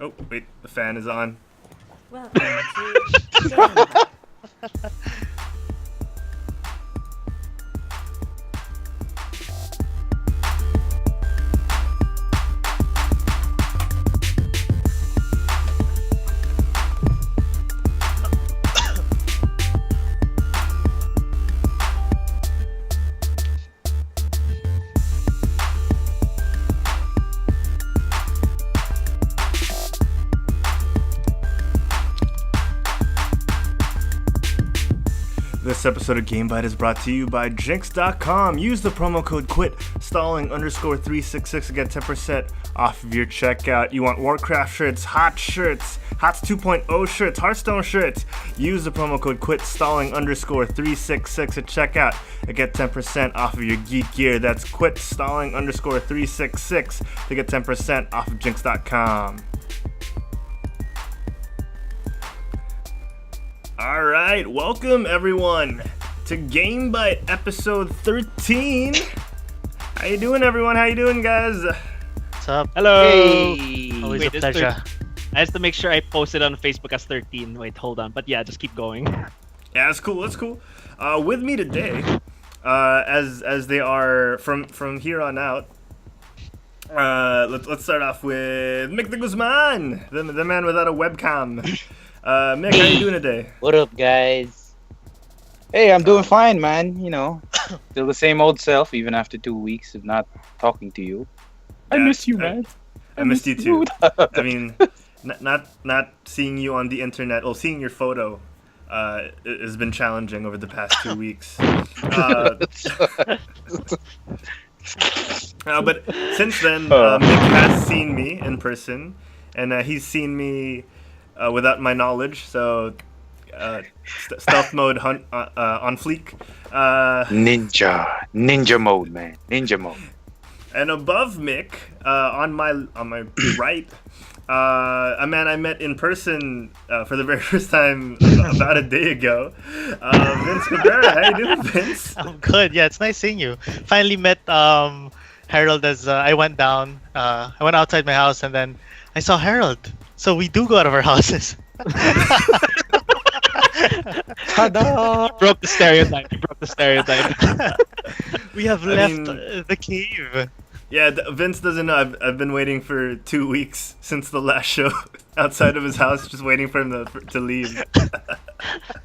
Oh, wait, the fan is on. Welcome to GameByte. This episode of GameByte is brought to you by Jinx.com. Use the promo code QUIT_366 to get 10% off of your checkout. You want Warcraft shirts, HOTS 2.0 shirts, Hearthstone shirts. Use the promo code QUIT_366 at checkout and get 10% off of your geek gear. That's QUIT_366 to get 10% off of Jinx.com. Alright, welcome everyone to GameByte episode 13. How you doing everyone? How you doing guys? What's up? Hello! Hey. Always Wait, a pleasure. I have to make sure I post it on Facebook as 13. Wait, hold on. But yeah, just keep going. Yeah, that's cool, that's cool. With me today, as they are from here on out, let's start off with Mick DeGuzman, the man without a webcam. Mick, how you doing today? What up, guys? Hey, I'm doing fine, man. You know, still the same old self, even after 2 weeks of not talking to you. I miss you, man. I missed you too. I mean, not seeing you on the internet, or seeing your photo, has been challenging over the past 2 weeks. But since then, Mick has seen me in person, and he's seen me without my knowledge, so stealth mode on fleek. Ninja mode, man. Ninja mode. And above Mick, on my right, a man I met in person for the very first time about a day ago, Vince Cabrera. How you doing, Vince? I'm good. Yeah, it's nice seeing you. Finally met Herald as I went down. I went outside my house and then I saw Herald. So we do go out of our houses. Ta-da! Broke the stereotype. We have left the cave. Yeah, Vince doesn't know. I've been waiting for 2 weeks since the last show outside of his house, just waiting for him to leave.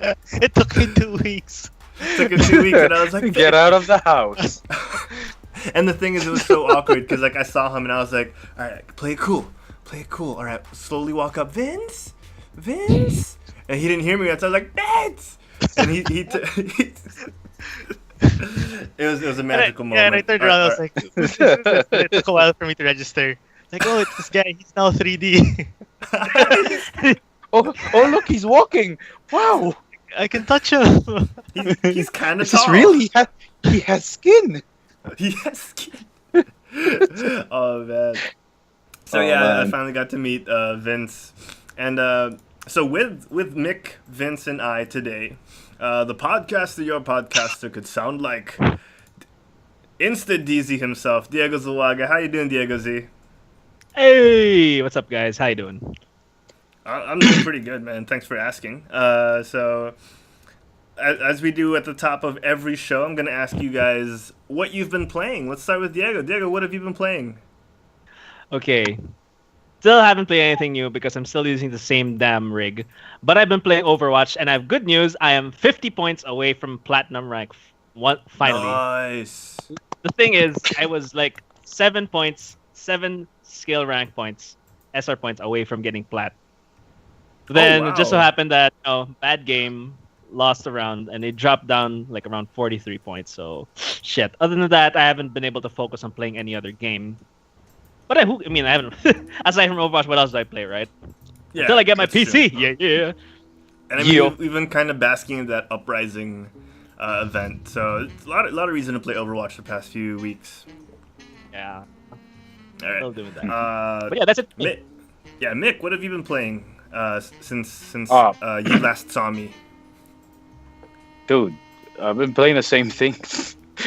It took me 2 weeks. It took him 2 weeks, and I was like, Get out of the house. And the thing is, it was so awkward because like I saw him and I was like, all right, play it cool. All right, slowly walk up, Vince, and he didn't hear me. So I was like, Vince, and he it was a magical moment. Yeah, and I turned around. I was like, it took a while for me to register. Like, oh, it's this guy. He's now 3D. oh, look, he's walking. Wow, I can touch him. He's kind of this is real. He has skin. He has skin. Oh man. So I finally got to meet Vince, and so with Mick, Vince, and I today, the podcaster, your podcaster, could sound like Insta DZ himself, Diego Zuluaga. How you doing, Diego Z? Hey! What's up, guys? How you doing? I'm doing pretty good, man. Thanks for asking. So as we do at the top of every show, I'm gonna ask you guys what you've been playing. Let's start with Diego. Diego, what have you been playing? Okay. Still haven't played anything new because I'm still using the same damn rig. But I've been playing Overwatch, and I have good news. I am 50 points away from Platinum rank. Finally. Nice. The thing is, I was like 7 points, 7 skill rank points, SR points away from getting Plat. Then wow. It just so happened that, bad game, lost a round, and it dropped down like around 43 points. So, shit. Other than that, I haven't been able to focus on playing any other game. But I haven't. Aside from Overwatch, what else do I play, right? Yeah, Until I get my PC. True. Yeah. And I mean, we've been kind of basking in that Uprising event, so it's a lot of reason to play Overwatch the past few weeks. Yeah. All right. Still doing that. But yeah, that's it. Mick, what have you been playing since you last saw me? Dude, I've been playing the same thing,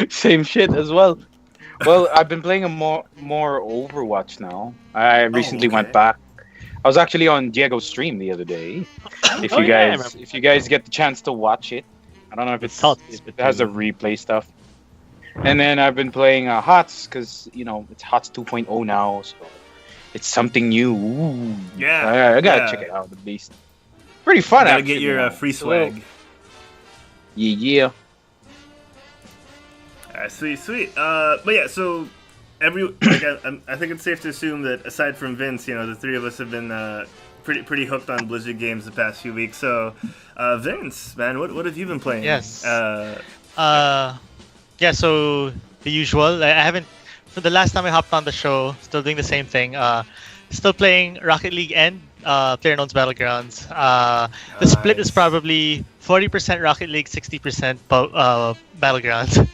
same shit as well. Well, I've been playing more Overwatch now. I recently went back. I was actually on Diego's stream the other day. If you guys get the chance to watch it, I don't know if it has a replay stuff. And then I've been playing HOTS because it's HOTS 2.0 now, so it's something new. Ooh. Yeah, I gotta check it out at least. Pretty fun. Gotta get your free swag. Yeah. Sweet. But yeah, so I think it's safe to assume that aside from Vince, the three of us have been pretty hooked on Blizzard games the past few weeks. So, Vince, man, what have you been playing? Yes. Yeah. So the usual. I haven't. For the last time I hopped on the show, still doing the same thing. Still playing Rocket League and PlayerUnkown's Battlegrounds. The split is probably 40% Rocket League, 60% Battlegrounds.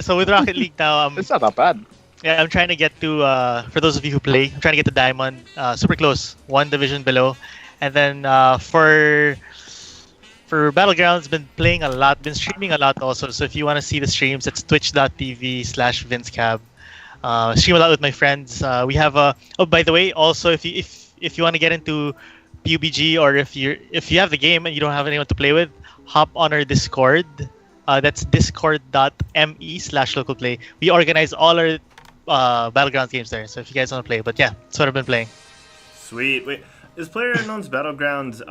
So with Rocket League now, it's not that bad. Yeah, I'm trying to get to. For those of you who play, I'm trying to get to Diamond. Super close, one division below, and then for Battlegrounds, been playing a lot, been streaming a lot also. So if you want to see the streams, it's twitch.tv/VinceCab. Stream a lot with my friends. We have a. Oh, by the way, also if you want to get into PUBG, or if you have the game and you don't have anyone to play with, hop on our Discord. That's discord.me/localplay. We organize all our Battlegrounds games there. So if you guys want to play, but yeah, that's what I've been playing. Sweet. Wait, is PlayerUnkown's Battlegrounds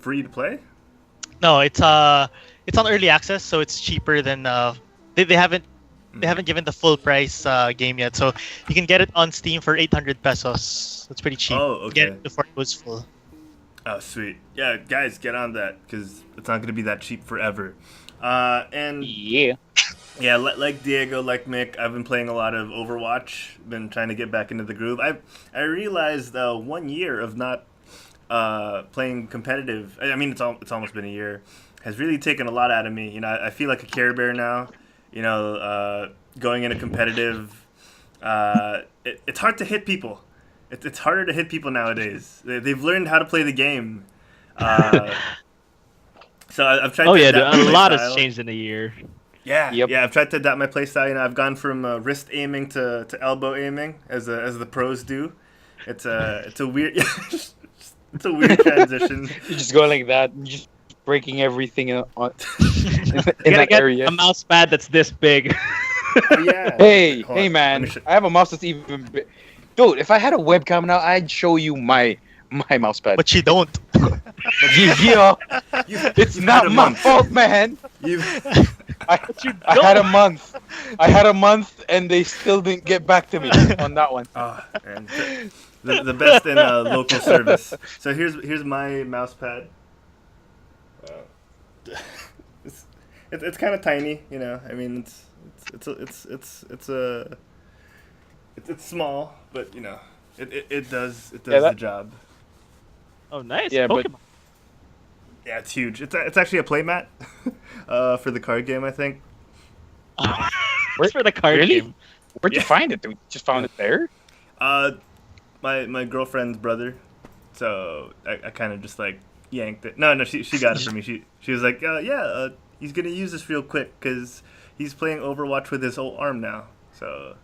free to play? No, it's on early access, so it's cheaper than they haven't given the full price game yet. So you can get it on Steam for 800 pesos. That's pretty cheap. Oh, okay. Get it before it goes full. Oh, sweet. Yeah, guys, get on that because it's not going to be that cheap forever. And yeah, like Diego, like Mick, I've been playing a lot of Overwatch. Been trying to get back into the groove. I realized 1 year of not playing competitive. I mean, it's almost been a year. Has really taken a lot out of me. I feel like a Care Bear now. Going into competitive, it's hard to hit people. It's harder to hit people nowadays. They've learned how to play the game. So I've tried. A lot has changed in a year. Yeah, yeah. I've tried to adapt my playstyle. I've gone from wrist aiming to elbow aiming as the pros do. It's a weird it's a weird transition. You just go like that, and just breaking everything in that get area. A mouse pad that's this big. Oh, yeah. Hey, man! I have a mouse that's even big. Dude, if I had a webcam now, I'd show you my mouse pad. But you don't. Yeah, it's not my fault, man. I had a month. And they still didn't get back to me on that one. Oh, man. The best in local service. So here's my mouse pad. It's kind of tiny, I mean, it's small, but it does the job. Oh, nice. Yeah, Pokemon. but yeah, it's huge. It's actually a playmat for the card game, I think. Where's for the card game? Where'd you find it? We just found it there. My girlfriend's brother. So I kind of just yanked it. No, she got it for me. She was like, he's gonna use this real quick because he's playing Overwatch with his whole arm now. So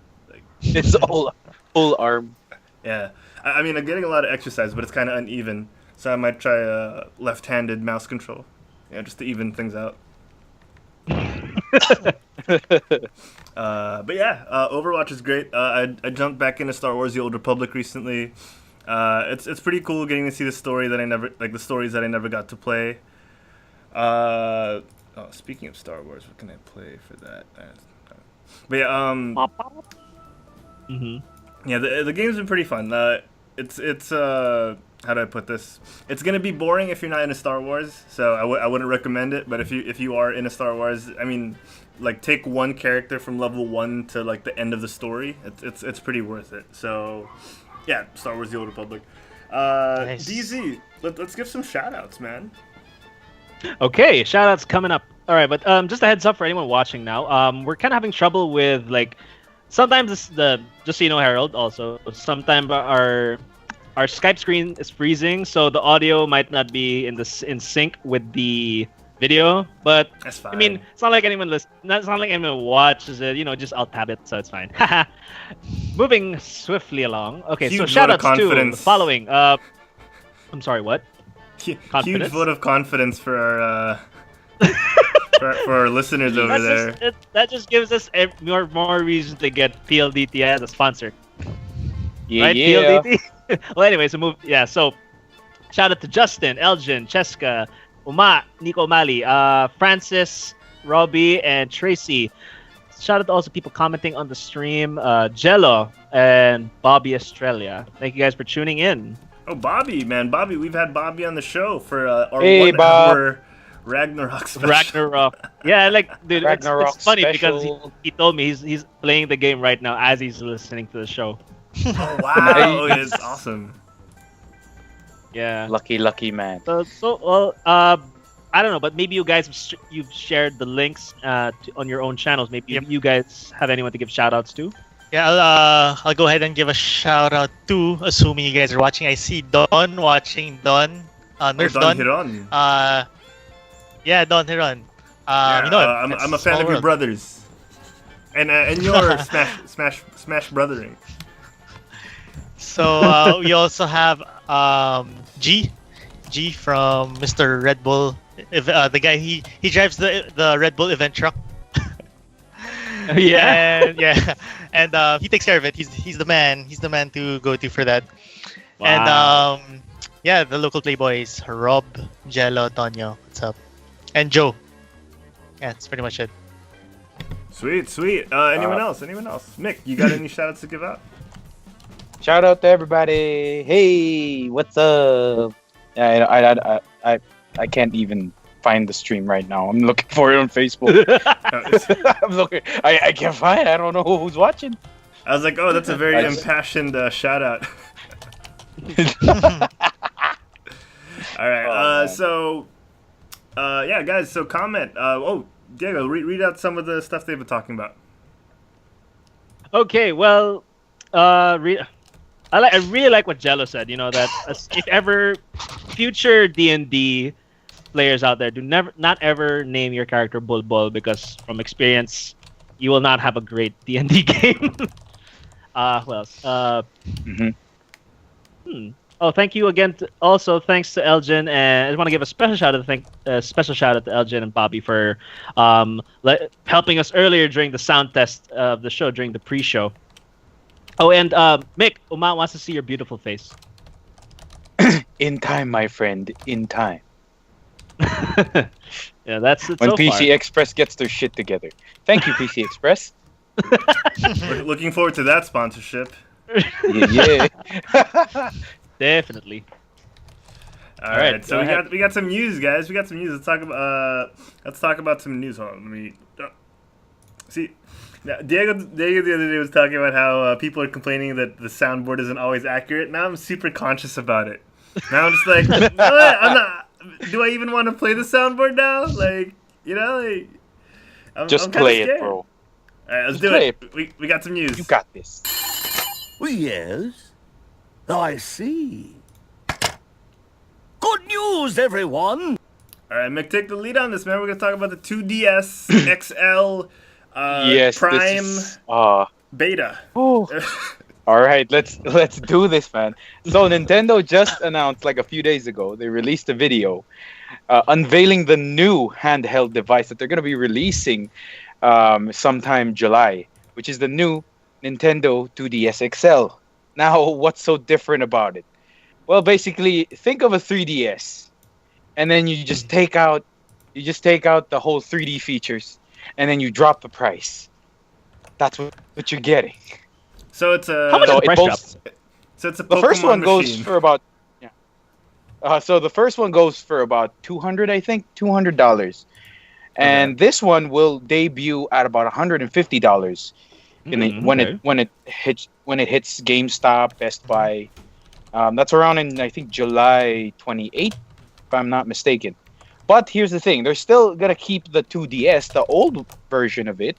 it's all full arm. Yeah, I mean I'm getting a lot of exercise, but it's kind of uneven. So I might try left-handed mouse control. Yeah, just to even things out. But yeah, Overwatch is great. I jumped back into Star Wars: The Old Republic recently. It's pretty cool getting to see the stories that I never got to play. Speaking of Star Wars, what can I play for that? But yeah, yeah, the game's been pretty fun. It's how do I put this? It's gonna be boring if you're not into Star Wars, so I wouldn't recommend it. But if you are into Star Wars, I mean, take one character from level 1 to the end of the story. It's pretty worth it. So yeah, Star Wars: The Old Republic. Nice. DZ, let's give some shout outs, man. Okay, shout outs coming up. All right, but just a heads up for anyone watching now. We're kind of having trouble with sometimes just so you know, Harold, also sometimes our Skype screen is freezing, so the audio might not be in sync with the video, but That's fine. I mean, it's not like anyone it's not like anyone watches it. Just I'll tab it, so it's fine. Moving swiftly along. Okay, so Huge shout vote of outs to the confidence. following. I'm sorry, what? Huge Confidence? vote of confidence for our for our listeners over there. That just gives us more reason to get PLDT as a sponsor. Yeah, Right, yeah. PLDT? Well, anyway, so shout out to Justin, Elgin, Cheska, Uma, Nico Mali, Francis, Robbie, and Tracy. Shout out to also people commenting on the stream, Jello and Bobby Australia. Thank you guys for tuning in. Oh, Bobby, man, Bobby, we've had Bobby on the show for our 1 Bob. hour Ragnarok special. Ragnarok. Yeah, dude, Ragnarok it's funny because special. he told me he's playing the game right now as he's listening to the show. Oh, wow, it's awesome. Yeah. Lucky man. I don't know, but maybe you guys you've shared the links on your own channels. Maybe you guys have anyone to give shout outs to? Yeah, I'll go ahead and give a shout out to, assuming you guys are watching. I see Don watching. Don, Nerf Don Don. Hiron. Yeah, Don Hiron. Yeah, you know him. I'm a fan of your brothers, and your smash brothering. So we also have G from Mr. Red Bull. The guy he drives the Red Bull event truck. Yeah. And he takes care of it. He's the man. He's the man to go to for that. Wow. And the local playboys, Rob, Jello, Tonyo. What's up? And Joe. Yeah, that's pretty much it. Sweet. Anyone else? Mick, you got any shout outs to give out? Shout out to everybody. Hey, what's up? I can't even find the stream right now. I'm looking for it on Facebook. I'm looking. I can't find it. I don't know who's watching. I was like, oh, that's a very impassioned shout out. All right. Yeah, guys. So comment. Diego, read out some of the stuff they've been talking about. Okay, well, I really like what Jello said. That if ever future D&D players out there, not ever name your character Bulbul, because from experience, you will not have a great D&D game. What else? Oh, thank you again. Also, thanks to Elgin, and I just want to give a special shout out to Elgin and Bobby for helping us earlier during the sound test of the show, during the pre-show. Oh, and Mick, Uma wants to see your beautiful face. In time, my friend. In time. Yeah, that's it when so PC far. Express gets their shit together. Thank you, PC Express. Looking forward to that sponsorship. Yeah. Definitely. All right, so we got some news, guys. We got some news. Let's talk about some news. Hold on, let me see. Now, Diego the other day was talking about how people are complaining that the soundboard isn't always accurate. Now I'm super conscious about it. Now I'm just like, I'm not. Do I even want to play the soundboard now? Just I'm play scared. it, bro. All right, let's Just do play it. We got some news. You got this. Oh, yes, I see. Good news, everyone! All right, Mick, take the lead on this, man. We're gonna talk about the 2DS XL Yes, Prime beta. Oh. All right, let's do this, man. So Nintendo just announced like a few days ago, they released a video unveiling the new handheld device that they're going to be releasing sometime July, which is the new Nintendo 2DS XL. Now, what's so different about it? Well, basically, think of a 3DS, and then you just take out the whole 3D features, and then you drop the price. That's what you're getting. So it's a How much is the price drop? So it's a The first Pokemon one goes machine. for about so the first one goes for about $200, I think, $200, and this one will debut at about $150 when it hits GameStop, Best Buy. That's around in I think July 28th, if I'm not mistaken. But here's the thing: they're still gonna keep the 2DS, the old version of it,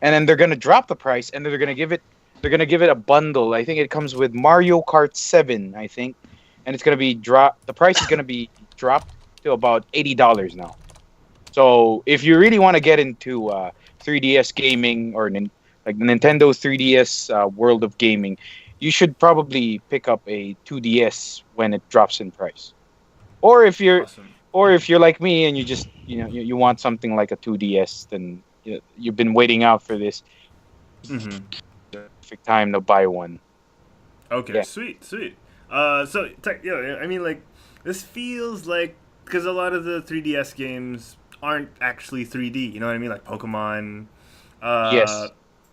and then they're gonna drop the price, and they're gonna give it a bundle. I think it comes with Mario Kart 7, I think, and it's gonna be the price is gonna be dropped to about $80 now. So if you really want to get into 3DS gaming or like the Nintendo 3DS world of gaming, you should probably pick up a 2DS when it drops in price. Or if you're like me and you just you want something like a 2DS, then you've been waiting out for this. Perfect time to buy one. Okay, sweet. So I mean, like, this feels like, because a lot of the 3DS games aren't actually 3D, you know what I mean? Like Pokemon. Yes.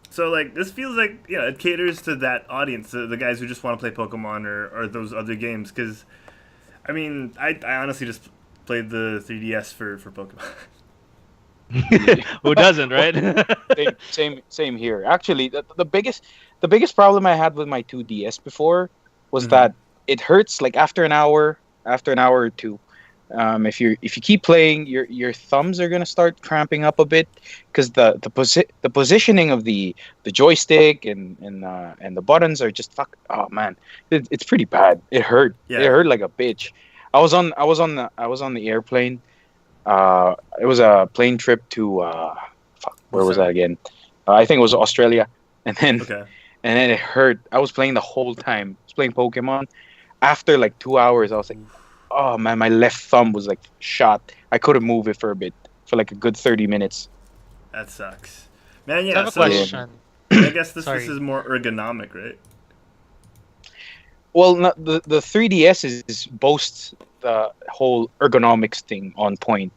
So, like, this feels like, it caters to that audience, the guys who just want to play Pokemon or those other games. Because, I mean, I honestly just played the 3DS for Pokemon. Who doesn't, right? same here. Actually, the biggest problem I had with my 2DS before was that it hurts like after an hour or two. If you keep playing, your thumbs are gonna start cramping up a bit because the positioning of the joystick and the buttons are just oh man, it's pretty bad. It hurt. Yeah. It hurt like a bitch. I was on the airplane. It was a plane trip to where was that again? I think it was Australia, and then it hurt. I was playing the whole time. I was playing Pokemon. After like 2 hours, I was like, oh man, my left thumb was like shot. I couldn't move it for a bit, for like a good 30 minutes. That sucks, man. Yeah. I have a question. I guess this is more ergonomic, right? Well, the 3DS boasts the whole ergonomics thing on point.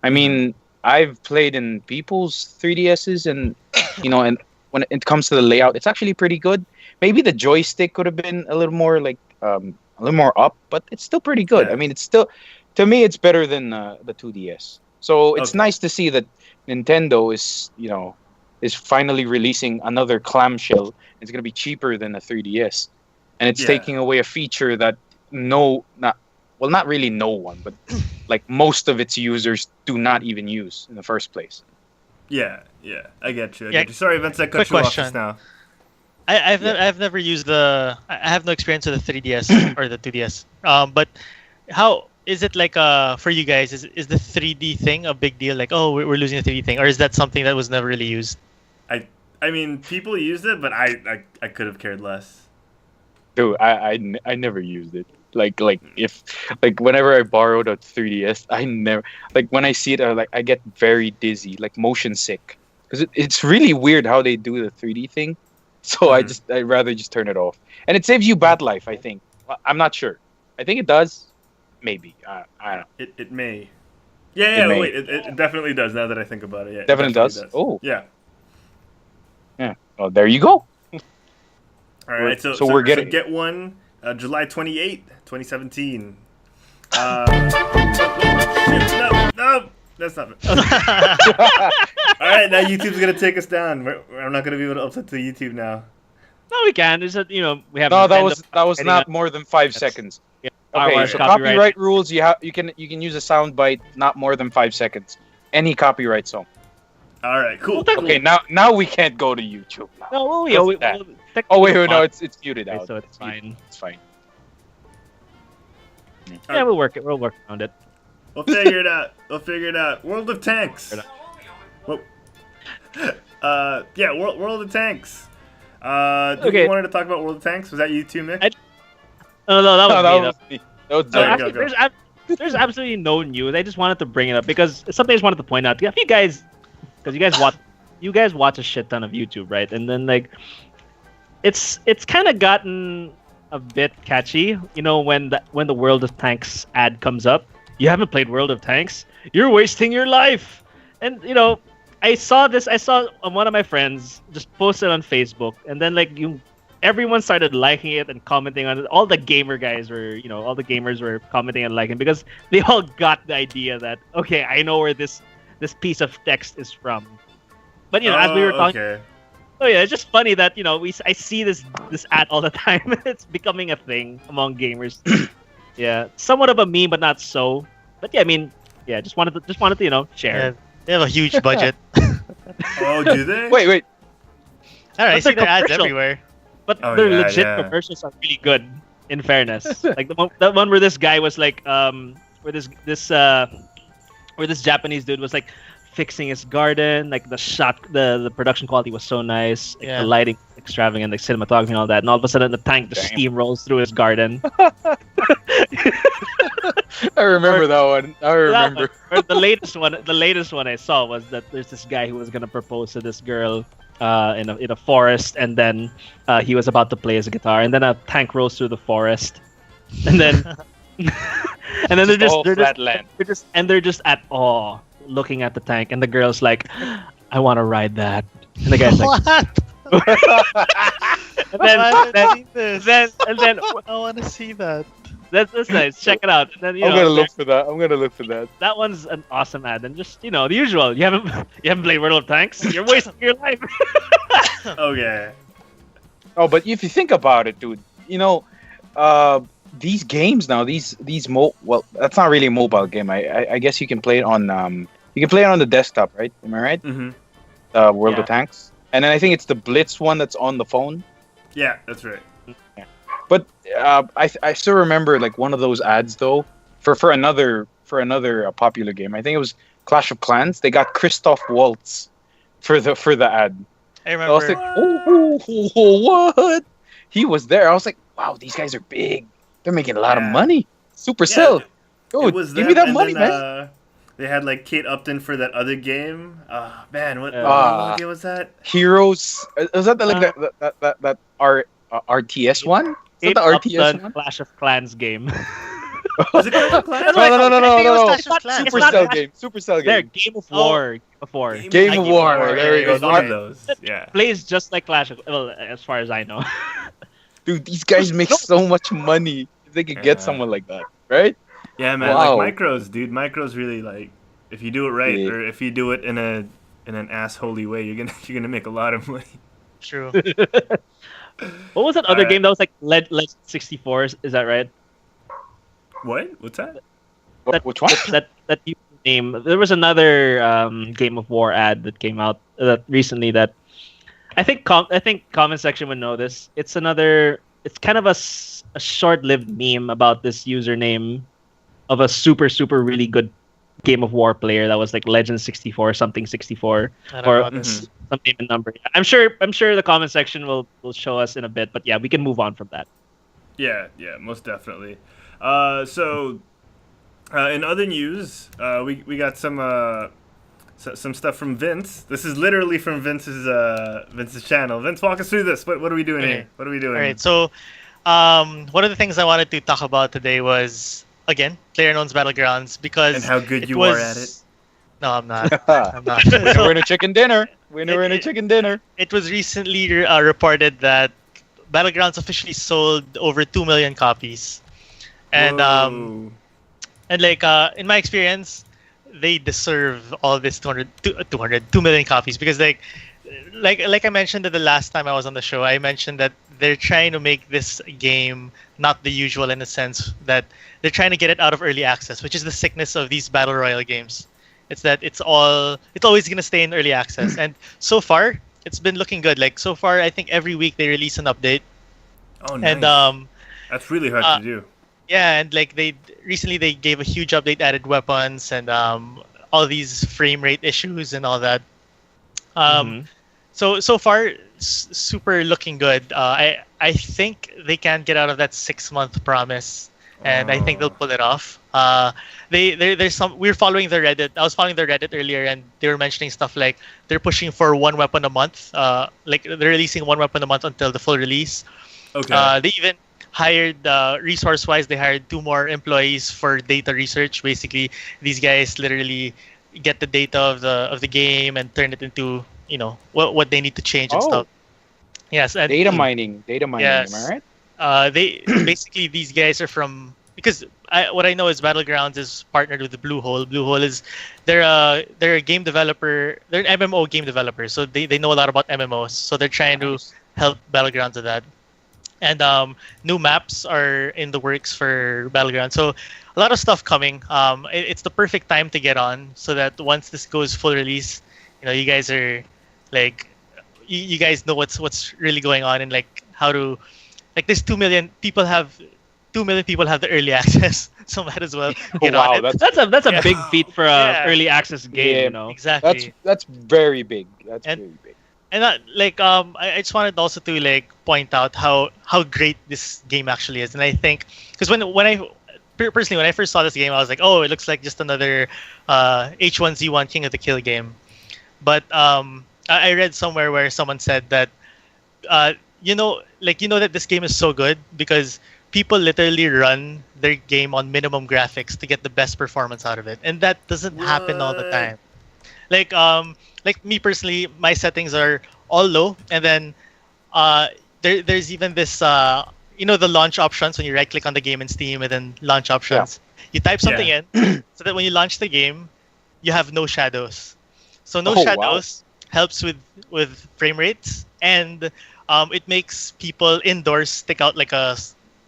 I mean, I've played in people's 3DSs, and and when it comes to the layout, it's actually pretty good. Maybe the joystick could have been a little more like a little more up, but it's still pretty good. Yeah. I mean, it's still, to me, it's better than the 2DS. So it's nice to see that Nintendo is finally releasing another clamshell. It's gonna be cheaper than a 3DS. And it's taking away a feature that not really no one, but like most of its users do not even use in the first place. Yeah, I get you. Sorry, Vince, I cut you off just now. I've never used I have no experience with the 3DS or the 2DS. But how is it like for you guys? Is the 3D thing a big deal? Like, oh, we're losing the 3D thing, or is that something that was never really used? I mean, people used it, but I could have cared less. Dude, I never used it. Like whenever I borrowed a 3DS, I never, like, when I see it, I get very dizzy, like motion sick, because it's really weird how they do the 3D thing. So I'd rather just turn it off, and it saves you bad life. I think. I'm not sure. I think it does. Maybe. I don't know. It may. Yeah. Wait, it definitely does. Now that I think about it, yeah. Definitely does. Oh. Yeah. Yeah. Well, there you go. All right. So we're getting get one. July 28th, 2017. No, that's not it. All right, now YouTube's gonna take us down. I'm not gonna be able to upload to YouTube now. No, we can. Is that we have? No, that was not more than 5 seconds. Yeah. Okay, so copyright rules. You can use a soundbite not more than 5 seconds. Any copyright song. All right, cool. Okay, now we can't go to YouTube. No, wait, no, it's muted out. So it's fine. It's fine. Yeah, we'll work around it. We'll figure it out. World of Tanks. World of Tanks. You wanted to talk about World of Tanks? Was that you too, Mick? No, that was me. Go. There's absolutely no news. I just wanted to bring it up because it's something I just wanted to point out. If you guys watch a shit ton of YouTube, right? And then like, it's kind of gotten a bit catchy, when the World of Tanks ad comes up. You haven't played World of Tanks? You're wasting your life. And I saw one of my friends just posted on Facebook, and then everyone started liking it and commenting on it. All the gamer guys were, all the gamers were commenting and liking, because they all got the idea that, okay, I know where this piece of text is from. But as we were talking. Okay. Oh yeah, it's just funny that I see this ad all the time. It's becoming a thing among gamers. Yeah, somewhat of a meme, but not so. But yeah, I mean, yeah, just wanted to share. Yeah, they have a huge budget. Oh, do they? Wait. All right, I see their ads everywhere. But their legit commercials are really good. In fairness, like the one where this guy was like, where where this Japanese dude was like fixing his garden, like the production quality was so nice, like, the lighting extravagant, like cinematography and all that, and all of a sudden the tank just steamrolls through his garden. I remember that one. I remember. Or the latest one I saw was that there's this guy who was gonna propose to this girl in a forest, and then he was about to play his guitar, and then a tank rolls through the forest, and then and then they're just at awe looking at the tank, and the girl's like, I want to ride that, and the guy's like, and then I want to see that. That's nice. Check it out. Then, I'm gonna look for that. That one's an awesome ad, and just the usual. You haven't played World of Tanks. You're wasting your life. Okay. Oh, but if you think about it, dude, these games now, well, that's not really a mobile game. I guess you can play it on the desktop, right? Am I right? Mm-hmm. World of Tanks, and then I think it's the Blitz one that's on the phone. Yeah, that's right. Yeah. But I still remember like one of those ads though for another popular game. I think it was Clash of Clans. They got Christoph Waltz for the ad. I remember. I was like, oh, what? He was there. I was like, wow, these guys are big. They're making a lot of money. Supercell. Dude, give me that money, man. They had like Kate Upton for that other game. Man, what game was that? Heroes. Was that that RTS one? Is that the RTS one? Clash of Clans game. Was it Clash of Clans? No. Supercell game. Supercell There, game. Game of War. Game of War. There we go. One of those. Yeah. Plays just like Clash of. Well, as far as I know. Dude, these guys make so much money if they could get someone like that, right? Yeah, man. Wow. Like Micros, dude. Micros really like if you do it right, or if you do it in an assholey way, you're gonna make a lot of money. True. What was that other game that was like Legend 64? Is that right? What? What's that? Which one? That you name. There was another Game of War ad that came out recently that I think comment section would know this. It's kind of a short-lived meme about this username of a super really good Game of War player that was like Legend 64 something 64 or some name and number. I'm sure the comment section will show us in a bit, but yeah, we can move on from that. Yeah, most definitely. So in other news, we got some stuff from Vince. This is literally from Vince's channel. Vince, walk us through this. What are we doing here? What are we doing? All right, so one of the things I wanted to talk about today was, again, PlayerUnkown's Battlegrounds, because and how good you are at it. No, I'm not. I'm not. We're in a chicken dinner. It was recently reported that Battlegrounds officially sold over 2 million copies, and like in my experience, they deserve all this 2 million copies, because like I mentioned that the last time I was on the show, I mentioned that they're trying to make this game not the usual, in the sense that they're trying to get it out of early access, which is the sickness of these battle royale games. It's that it's always gonna stay in early access, and so far it's been looking good. Like so far, I think every week they release an update. Oh, nice. And that's really hard to do. Yeah, and like recently they gave a huge update, added weapons and all these frame rate issues and all that. So far, super looking good. I think they can get out of that 6-month promise, and I think they'll pull it off. There's some. We're following the Reddit. I was following the Reddit earlier, and they were mentioning stuff like they're pushing for 1 weapon a month. Like they're releasing 1 weapon a month until the full release. Okay. They even hired resource-wise. They hired 2 more employees for data research. Basically, these guys literally get the data of the game and turn it into what they need to change and stuff. Yes, and data mining. Yes. Am I right? They basically, these guys are from, because what I know is Battlegrounds is partnered with the Bluehole. Bluehole is they're a game developer. They're an MMO game developer, so they know a lot about MMOs. So they're trying to help Battlegrounds with that. And new maps are in the works for Battlegrounds. So a lot of stuff coming. It's the perfect time to get on, so that once this goes full release, you guys are like, you guys know what's really going on, and like how to, like, there's 2 million people have the early access. so might as well get on Wow, it. That's a big feat for a Yeah. early access game, Yeah. you know. Exactly. That's very big. That's And- very big. And I just wanted also to like point out how great this game actually is. And I think because personally when I first saw this game, I was like, oh, it looks like just another H1Z1 King of the Kill game. But I read somewhere where someone said that that this game is so good because people literally run their game on minimum graphics to get the best performance out of it, and that doesn't happen all the What? time. Like me personally, my settings are all low, and then there's even this the launch options when you right click on the game in Steam and then launch options. You type something in so that when you launch the game, you have no shadows. So no Oh, wow. shadows helps with frame rates, and it makes people indoors stick out like a.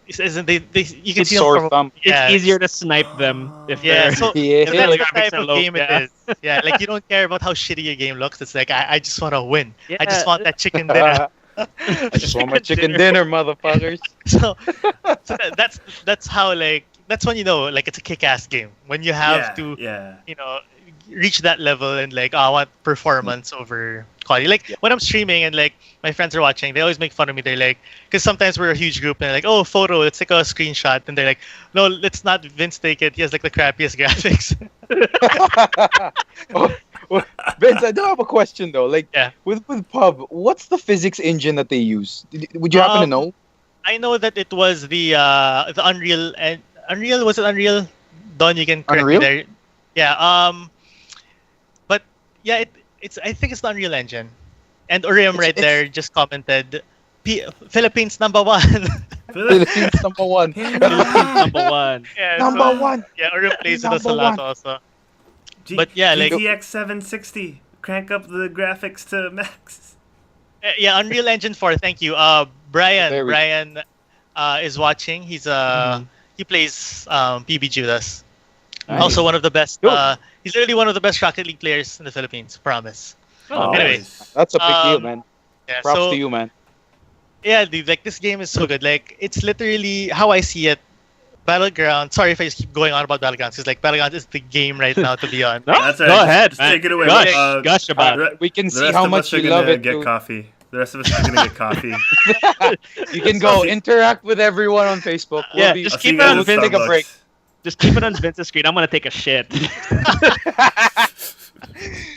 Isn't they you can see them Sore from thumb. yeah, It's easier to snipe them if yeah, they're so Yeah. that's the graphics type are of low, game yeah. it is. Yeah, like you don't care about how shitty your game looks. It's like I just want to win. I Yeah. just want that chicken dinner. I just want my chicken dinner, motherfuckers. So that's how that's when like it's a kick-ass game when you have to reach that level and I want performance over quality. Like when I'm streaming and my friends are watching, they always make fun of me. They're like, because sometimes we're a huge group and they're like, oh, photo, let's take a screenshot, and they're like, no, let's not Vince take it. He has the crappiest graphics. Well, Vince, I do have a question though. Yeah. With PUB, what's the physics engine that they use? Would you happen to know? I know that it was the Unreal and Unreal, was it Unreal? Don, you can correct me Unreal? there. Yeah. But yeah, it's I think it's the Unreal Engine. And Uriam there just commented, Philippines number one. Philippines number one. Philippines number one. Yeah, Number one. Yeah, Uriam plays with us a Number lot one. also. But yeah, GTX 760. Crank up the graphics to max. Yeah, Unreal Engine 4. Thank you. Brian. There we- Brian is watching. He's he plays PBG with us. Nice. Also one of the best. Cool. He's literally one of the best Rocket League players in the Philippines. Promise. Oh, Anyways. That's a big deal, Um, man. Yeah. Props so to you, man. yeah, dude. This game is so good. It's literally how I see it. Battlegrounds. Sorry if I just keep going on about Battlegrounds, because Battlegrounds is the game right now to be on. No, That's all go right. ahead, Just man. take it away. Gush, gush about it. We can The see rest how of much us are you gonna love it. get Dude. coffee. The rest of us are gonna get coffee. You can go interact with everyone on Facebook. Yeah, be- just I'll see keep you it guys on at We'll take a Starbucks. break. Just keep it on Vince's screen. I'm gonna take a shit.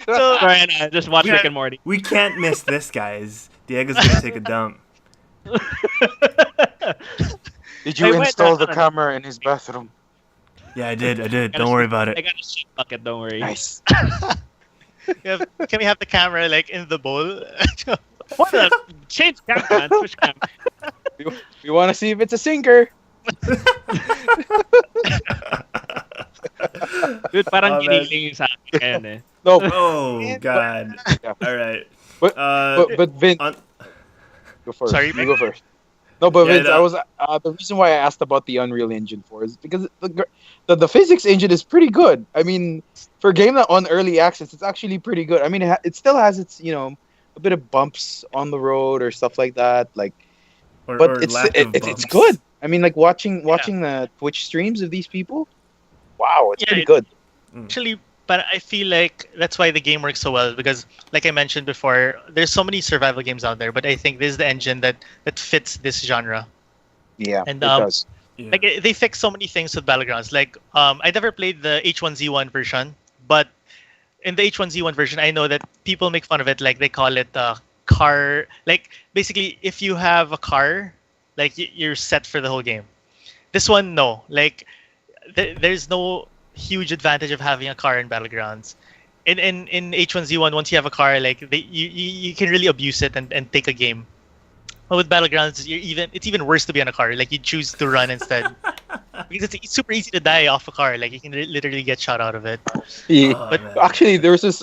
So Sorry, just watch We- Rick and Morty. We can't miss this, guys. Diego's gonna take a dump. Did Hey, you wait, install the no. camera in his bathroom? Yeah, I did. Don't worry about I it. got a shit bucket. Don't worry. Nice. can we have the camera in the bowl? What the? Change camera, man. Switch cam. We want to see if it's a sinker. Dude, parang Oh, man. giniling yung sa akin ngayon eh. No, Oh God. Yeah. All right. But- Uh, but Vince, on- go first. Sorry, you Mick? go first. No, but Yeah, Vince, no. I was the reason why I asked about the Unreal Engine 4 is because the physics engine is pretty good. I mean, for a game that on early access, it's actually pretty good. I mean, it still has its a bit of bumps on the road or stuff like that. or But it's lack of it's bumps. good. I mean, watching the Twitch streams of these people. Wow, it's Yeah, pretty good. Actually, but I feel like that's why the game works so well, because like I mentioned before, there's so many survival games out there, but I think this is the engine that fits this genre. Yeah, And, it does. Yeah. They fix so many things with Battlegrounds. I never played the H1Z1 version, but in the H1Z1 version, I know that people make fun of it. Like they call it car. Like basically, if you have a car, you're set for the whole game. This one, no. There's no huge advantage of having a car in Battlegrounds. In H1Z1, once you have a car, you can really abuse it and take a game. But with Battlegrounds, it's even worse to be on a car. You choose to run instead, because it's super easy to die off a car. You can literally get shot out of it. Yeah. Oh, but- man. Actually, there's this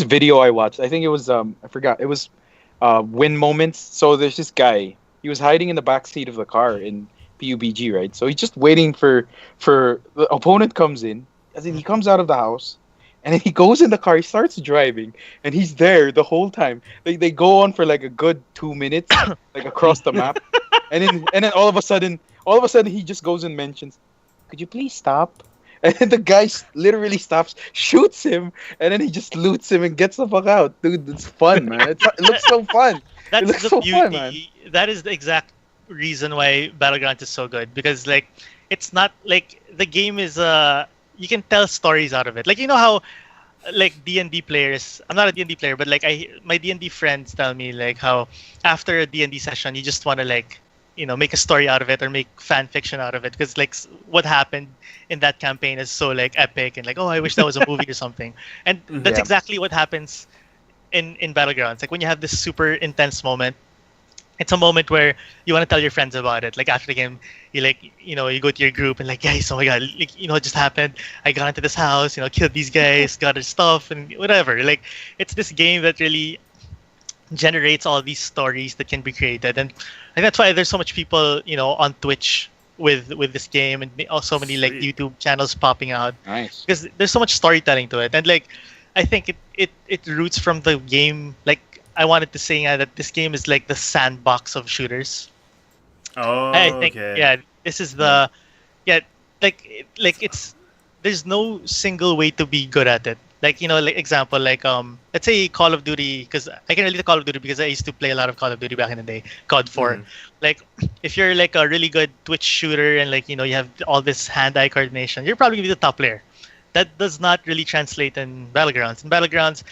video I watched. I think it was I forgot. It was win moments. So there's this guy. He was hiding in the back seat of the car in PUBG, right? So he's just waiting for the opponent comes in. As in, he comes out of the house, and then he goes in the car. He starts driving, and he's there the whole time. They go on for a good 2 minutes, across the map. and then all of a sudden he just goes and mentions, "Could you please stop?" And then the guy literally stops, shoots him, and then he just loots him and gets the fuck out. Dude, it's fun, man. It looks so fun. That's it looks the so beauty. fun, man. That is the exact reason why Battlegrounds is so good, because like it's not like the game is you can tell stories out of it. Like you know how like D&D players, I'm not a D&D player, but like my D&D friends tell me like how after a D&D session you just want to like make a story out of it or make fan fiction out of it, because like what happened in that campaign is so like epic and like, oh, I wish that was a movie or something. And that's exactly what happens in Battlegrounds. Like when you have this super intense moment, it's a moment where you want to tell your friends about it. Like after the game, you you go to your group and like, guys, oh my god, like, what just happened? I got into this house, killed these guys, got their stuff and whatever. Like it's this game that really generates all these stories that can be created, and that's why there's so much people, on Twitch with this game, and also many like YouTube channels popping out. Nice. Because there's so much storytelling to it, and like I think it roots from the game. Like I wanted to say that this game is like the sandbox of shooters. Oh, I think okay. this is the like it's there's no single way to be good at it. Like like example, like let's say Call of Duty, because I can relate to Call of Duty because I used to play a lot of Call of Duty back in the day, COD 4. Like if you're like a really good Twitch shooter and like you have all this hand-eye coordination, you're probably gonna be the top player. That does not really translate in Battlegrounds. In Battlegrounds,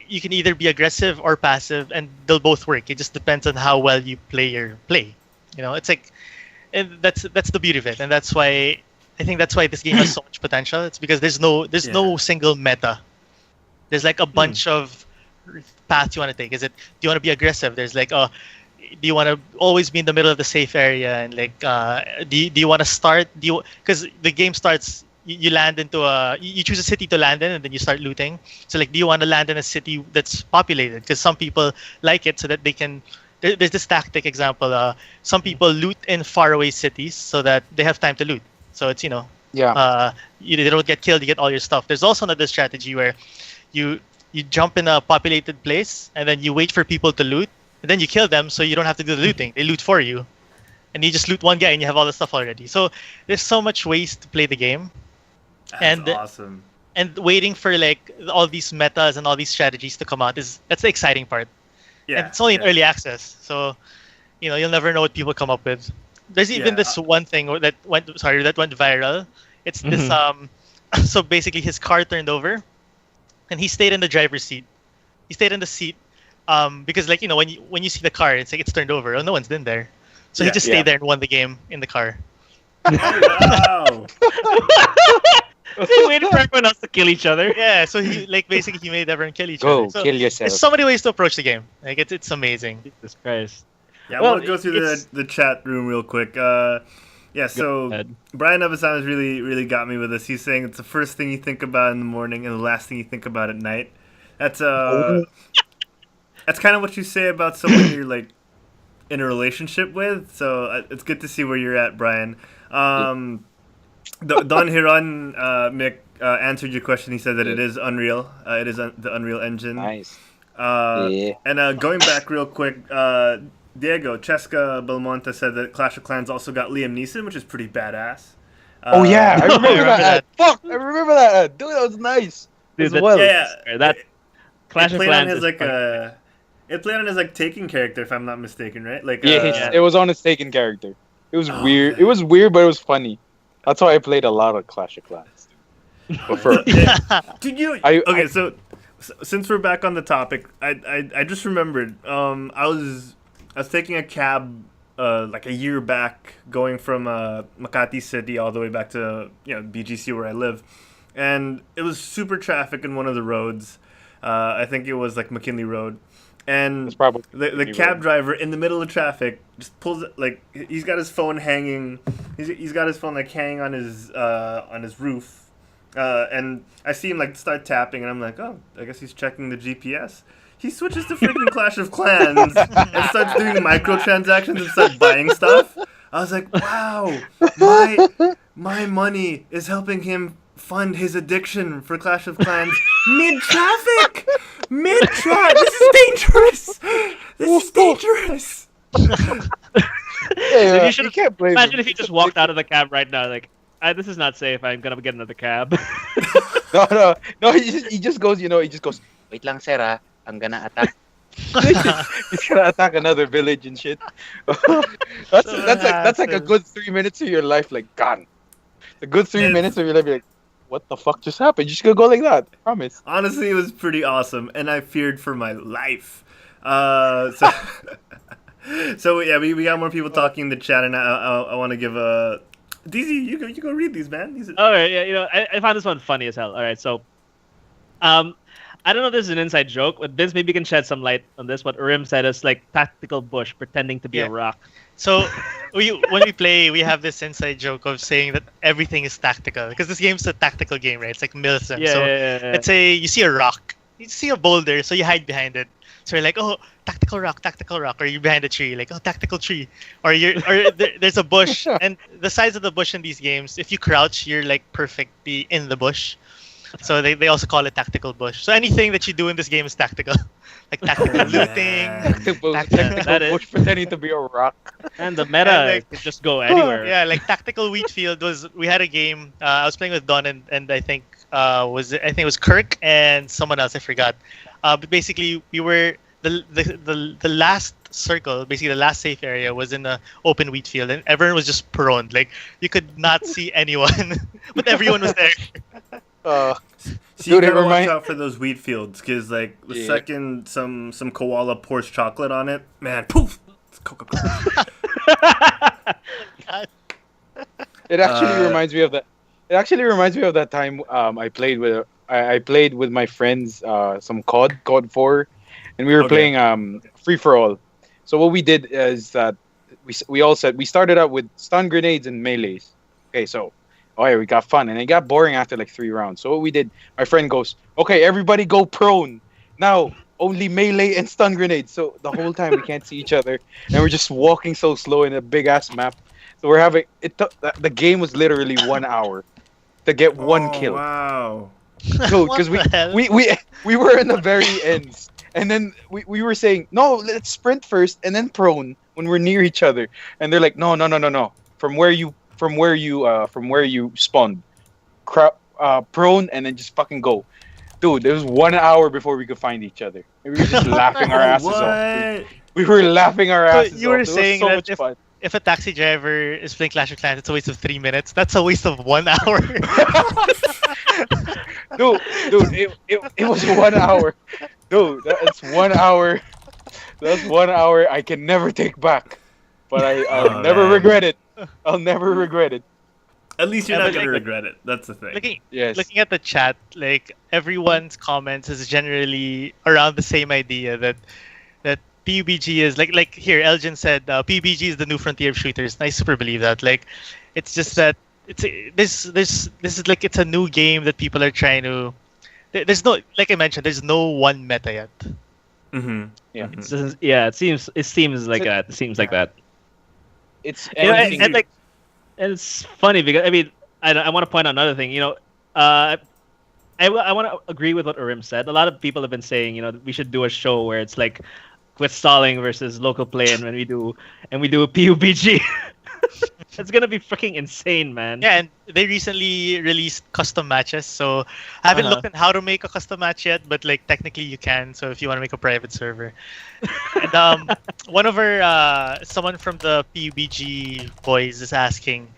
you can either be aggressive or passive, and they'll both work. It just depends on how well you play your play. It's like, and that's the beauty of it, and that's why I think that's why this game has so much potential. It's because there's no single meta. There's like a bunch of paths you want to take. Do you want to be aggressive? There's like, do you want to always be in the middle of the safe area, and like do you want to start? Because the game starts, you land into you choose a city to land in, and then you start looting. So like, do you want to land in a city that's populated? Because some people like it so that they can. There's this tactic example. Some people loot in faraway cities so that they have time to loot. So it's they don't get killed, you get all your stuff. There's also another strategy where you jump in a populated place and then you wait for people to loot, and then you kill them so you don't have to do the looting. They loot for you, and you just loot one guy and you have all the stuff already. So there's so much ways to play the game. That's awesome. And waiting for like all these metas and all these strategies to come out that's the exciting part. Yeah, and it's only in early access, so you'll never know what people come up with. There's even this one thing that went viral. It's this so basically his car turned over, and he stayed in the driver's seat. He stayed in the seat because like when you see the car, it's like it's turned over. Oh, no one's been there, so he just stayed there and won the game in the car. Wow. He waited for everyone else to kill each other. Yeah, so he basically he made everyone kill each other. Go kill yourself. There's so many ways to approach the game. Like it's amazing. Jesus Christ. Yeah, I want to go through the chat room real quick. So Brian Nevisan has really got me with this. He's saying it's the first thing you think about in the morning and the last thing you think about at night. That's kind of what you say about someone you're like in a relationship with. So it's good to see where you're at, Brian. Don Hiron, Mick, answered your question. He said that it is Unreal. It is the Unreal Engine. Nice. And going back real quick, Diego Cheska Belmonte said that Clash of Clans also got Liam Neeson, which is pretty badass. I remember that. Fuck, I remember that. Dude, that was nice. Dude, That Clash of Clans is it played on his like Taken character, if I'm not mistaken, right? Like it was on his Taken character. It was weird. Man. It was weird, but it was funny. That's why I played a lot of Clash of Clans. So since we're back on the topic, I just remembered. I was taking a cab like a year back, going from Makati City all the way back to BGC where I live, and it was super traffic in one of the roads. I think it was like McKinley Road, and the cab driver in the middle of traffic just pulls like he's got his phone hanging. He's got his phone like hanging on his roof, and I see him like start tapping, and I'm like, oh, I guess he's checking the GPS. He switches to freaking Clash of Clans and starts doing microtransactions and starts buying stuff. I was like, wow, my money is helping him fund his addiction for Clash of Clans mid-traffic! This is dangerous! Yeah, If you can't blame imagine him. if he just walked out of the cab right now, like, this is not safe. I'm gonna get another cab. No. He just goes. He just goes. Wait lang, sir. I'm gonna attack. He's gonna attack another village and shit. that's like a good 3 minutes of your life, like gone. A good 3 minutes of your life, you're like, what the fuck just happened? You're just gonna go like that. I promise. Honestly, it was pretty awesome, and I feared for my life. So, so yeah, we got more people talking in the chat, and I want to give a DZ. You go read these, man. All right, yeah, I found this one funny as hell. All right, so, I don't know if this is an inside joke, but Vince maybe can shed some light on this. What Urim said is like tactical bush pretending to be a rock. So when we play, we have this inside joke of saying that everything is tactical because this game's a tactical game, right? It's like Milsim. Yeah. Let's say you see a rock, you see a boulder, so you hide behind it. So you're like, oh, tactical rock, or you're behind a tree, like, oh, tactical tree, or there's a bush, and the size of the bush in these games, if you crouch, you're like perfectly in the bush. So they also call it tactical bush. So anything that you do in this game is tactical, like tactical looting, Tactical bush pretending to be a rock. And the meta could just go anywhere. Yeah, like tactical wheat field we had a game. I was playing with Don and I think it was Kirk and someone else, I forgot. But basically we were the last circle, basically the last safe area was in the open wheat field, and everyone was just prone. Like you could not see anyone, but everyone was there. So you gotta watch out for those wheat fields, because like the second some koala pours chocolate on it, man, poof, it's Coca-Cola. It actually reminds me of that. It actually reminds me of that time I played with my friends some COD 4, and we were playing free for all. So what we did is that we started out with stun grenades and melees. Okay, so we got fun, and it got boring after like 3 rounds. So what we did, my friend goes, okay, everybody go prone. Now, only melee and stun grenades. So the whole time we can't see each other, and we're just walking so slow in a big-ass map. So we're having, the game was literally 1 hour to get one kill. Wow. Because we were in the very ends. And then we were saying, no, let's sprint first and then prone when we're near each other. And they're like, no. From where you spawned, prone and then just fucking go. Dude, it was 1 hour before we could find each other. We were just laughing our asses off. We were laughing our asses off. You were saying that if a taxi driver is playing Clash of Clans, it's a waste of 3 minutes. That's a waste of 1 hour. dude, it was 1 hour. Dude, that's 1 hour. That's 1 hour I can never take back. But I'll never regret it. I'll never regret it. At least you're not going to regret it. That's the thing. Looking at the chat, like everyone's comments is generally around the same idea that PUBG is like here Elgin said PUBG is the new frontier of shooters. And I super believe that. Like it's just that this is like it's a new game that people are trying to. There's no, like I mentioned, there's no one meta yet. Mm-hmm. Yeah. Mm-hmm. It seems like that. It seems like that. It's and it's funny because I want to point out another thing. I want to agree with what Urim said. A lot of people have been saying, we should do a show where it's like with stalling versus local play, and when we do a PUBG. It's gonna be freaking insane, man. Yeah, and they recently released custom matches, so I haven't looked at how to make a custom match yet, but like technically you can. So if you want to make a private server, and one of someone from the PUBG boys is asking,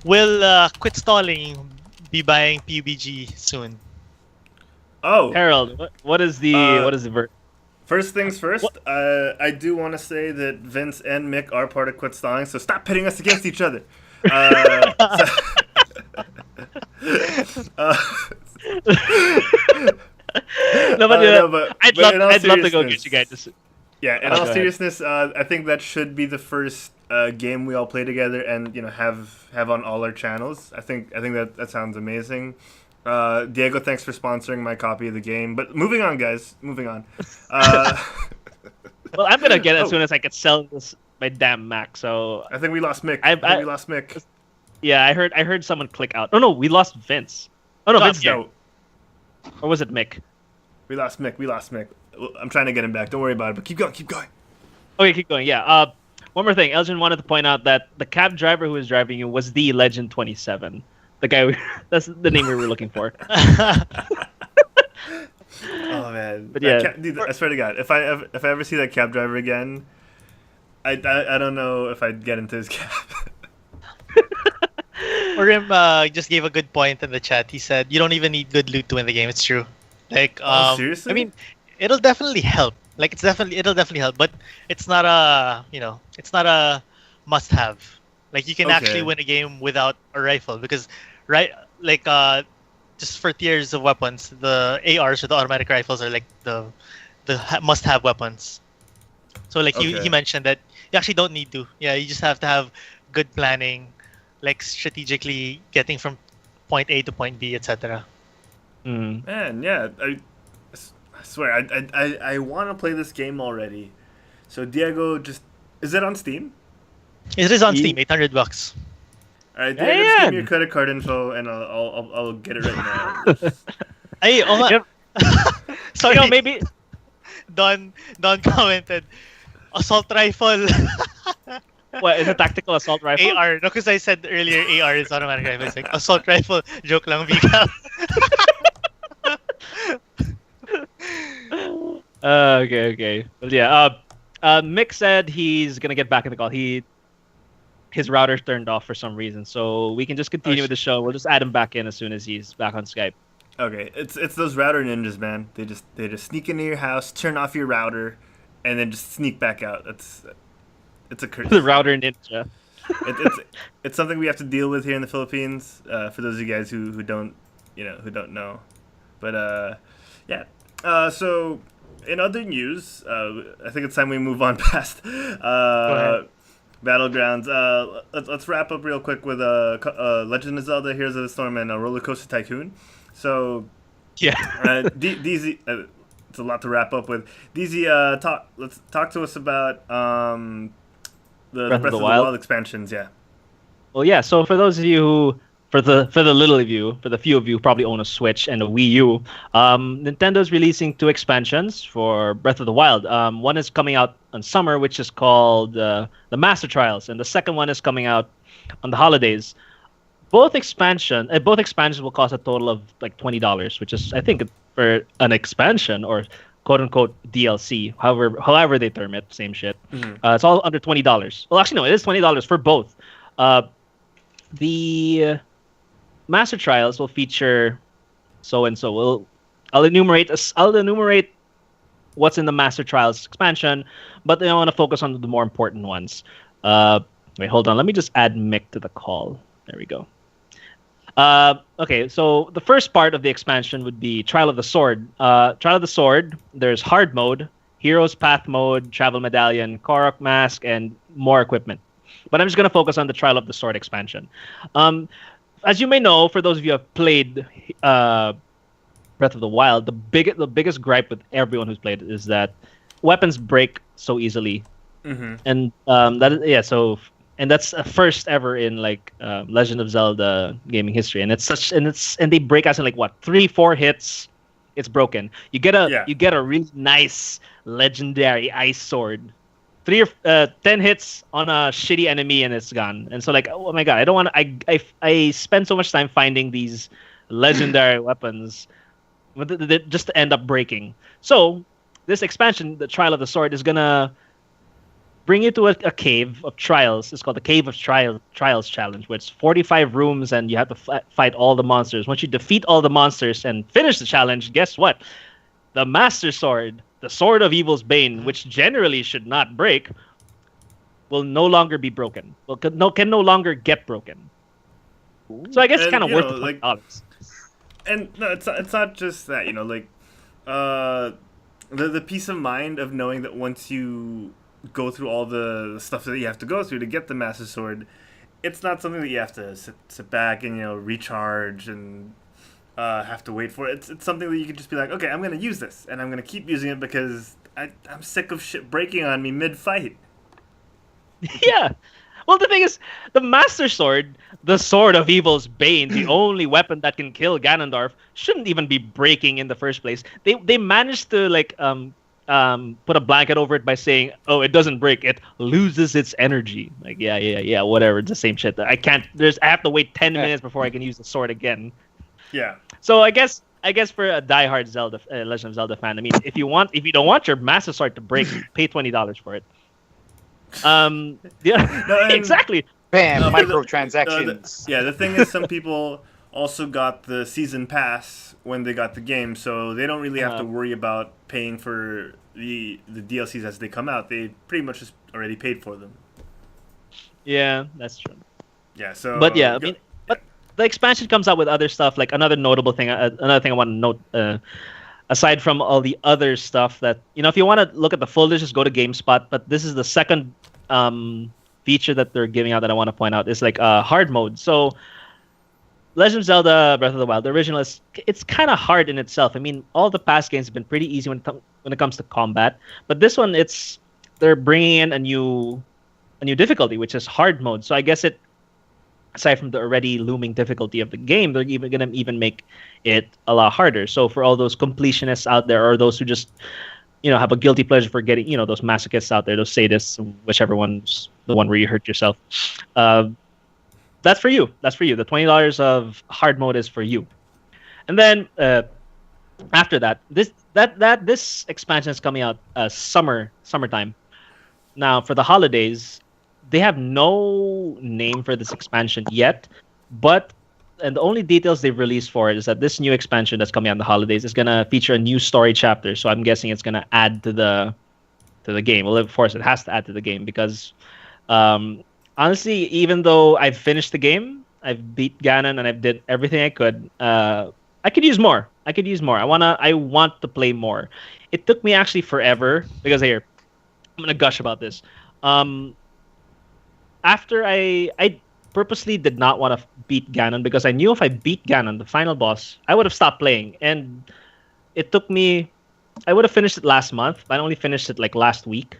will Quit Stalling be buying PUBG soon? Oh, Herald, what is the verdict? First things first, I do want to say that Vince and Mick are part of Quit Stalling, so stop pitting us against each other. No, but I'd love to go get you guys. Yeah, in all seriousness, I think that should be the first game we all play together and have on all our channels. I think that sounds amazing. Diego, thanks for sponsoring my copy of the game. But moving on, guys. Moving on. Well, I'm gonna get it as soon as I can sell my damn Mac. So I think we lost Mick. We lost Mick. Yeah, I heard someone click out. Oh no, we lost Vince. Oh no, Vince. No. Or was it Mick? We lost Mick. I'm trying to get him back. Don't worry about it. But keep going. Okay, keep going. Yeah. One more thing. Elgin wanted to point out that the cab driver who was driving you was the Legend 27. The guy. That's the name we were looking for. Oh man, but yeah, dude, I swear to God, if I ever see that cab driver again, I don't know if I'd get into his cab. Urim just gave a good point in the chat. He said you don't even need good loot to win the game. It's true. Like, seriously? I mean, it'll definitely help. Like, it'll definitely help, but it's not a it's not a must-have. Like, you can actually win a game without a rifle because, just for tiers of weapons, the ARs or the automatic rifles are like the must-have weapons. So like he mentioned that you actually don't need to. Yeah, you just have to have good planning, like strategically getting from point A to point B, etc. Man, yeah, I swear I want to play this game already. So Diego, is it on Steam? It is on Steam, $800. All right, Diego, just give me your credit card info and I'll get it right now. Hey, sorry, maybe Don commented assault rifle. What is a tactical assault rifle? AR, no, because I said earlier AR is automatic rifle. It's like assault rifle. Joke lang, Vika. Okay. But yeah, Mick said he's gonna get back in the call. His router's turned off for some reason, so we can just continue with the show. We'll just add him back in as soon as he's back on Skype. Okay, it's those router ninjas, man. They just sneak into your house, turn off your router, and then just sneak back out. It's a curse. The router ninja. It's something we have to deal with here in the Philippines. For those of you guys who don't know, but yeah. So in other news, I think it's time we move on past Battlegrounds. Let's wrap up real quick with Legend of Zelda: Heroes of the Storm and Roller Coaster Tycoon. So yeah, DZ, it's a lot to wrap up with. DZ, let's talk to us about the Breath of the Wild expansions. Yeah. Well, yeah. So for those of you who, for the few of you who probably own a Switch and a Wii U, Nintendo's releasing 2 expansions for Breath of the Wild. One is coming out on summer, which is called the Master Trials, and the second one is coming out on the holidays. Both expansions will cost a total of like $20, which is, I think, for an expansion or quote unquote DLC, however they term it, same shit. It's all under $20. Well, actually, no, it is $20 for both. The Master Trials will feature so and so. I'll enumerate what's in the Master Trials expansion, but I want to focus on the more important ones. Wait, hold on. Let me just add Mick to the call. There we go. Okay, so the first part of the expansion would be Trial of the Sword. Trial of the Sword, there's hard mode, Heroes Path mode, Travel Medallion, Korok Mask, and more equipment. But I'm just going to focus on the Trial of the Sword expansion. As you may know, for those of you who have played Breath of the Wild, the biggest gripe with everyone who's played it is that weapons break so easily. And and that's a first ever in like Legend of Zelda gaming history, and they break us in like what 3-4 hits, it's broken. You get a really nice legendary ice sword, 10 hits on a shitty enemy and it's gone. And so like, oh my god, I don't want to. I spend so much time finding these legendary weapons, just to end up breaking. So this expansion, the Trial of the Sword, is gonna bring you to a cave of trials. It's called the Cave of Trials Challenge, where it's 45 rooms and you have to fight all the monsters. Once you defeat all the monsters and finish the challenge, guess what? The Master Sword, the Sword of Evil's Bane, which generally should not break, will no longer be broken. Can no longer get broken. So I guess it's kind of worth the $20. And no, it's not just that, the peace of mind of knowing that once you go through all the stuff that you have to go through to get the Master Sword, it's not something that you have to sit back and recharge and have to wait for it. It's something that you can just be like, okay, I'm gonna use this and I'm gonna keep using it because I'm sick of shit breaking on me mid-fight. Yeah. Well, the thing is, the Master Sword, the Sword of Evil's Bane, the only weapon that can kill Ganondorf, shouldn't even be breaking in the first place. They managed to put a blanket over it by saying, "Oh, it doesn't break; it loses its energy." Like, yeah, whatever. It's the same shit. I have to wait 10 minutes before I can use the sword again. Yeah. So I guess for a diehard Zelda, Legend of Zelda fan, I mean, if you don't want your Master Sword to break, pay $20 for it. Yeah, No, exactly. Bam, No, microtransactions. The thing is, some people also got the season pass when they got the game, so they don't really have to worry about paying for the DLCs as they come out. They pretty much just already paid for them. Yeah, that's true. Yeah. So. But yeah, I mean, but the expansion comes out with other stuff. Like another notable thing, another thing I want to note. Aside from all the other stuff that, if you want to look at the full list, just go to GameSpot. But this is the second feature that they're giving out that I want to point out. It's like hard mode. So Legend of Zelda Breath of the Wild, the original, it's kind of hard in itself. I mean, all the past games have been pretty easy when it comes to combat. But this one, they're bringing in a new difficulty, which is hard mode. So I guess aside from the already looming difficulty of the game, they're even going to even make it a lot harder. So for all those completionists out there, or those who just, have a guilty pleasure for getting, those masochists out there, those sadists, whichever one's the one where you hurt yourself, that's for you. That's for you. The $20 of hard mode is for you. And then after that, this expansion is coming out summertime. Now for the holidays, they have no name for this expansion yet, and the only details they've released for it is that this new expansion that's coming out in the holidays is going to feature a new story chapter. So I'm guessing it's going to add to the game. Well, of course, it has to add to the game because, honestly, even though I've finished the game, I've beat Ganon and I've did everything I could. I could use more. I want to play more. It took me actually forever because here, I'm gonna gush about this. After I purposely did not want to beat Ganon because I knew if I beat Ganon, the final boss, I would have stopped playing. And it took me... I would have finished it last month, but I only finished it like last week.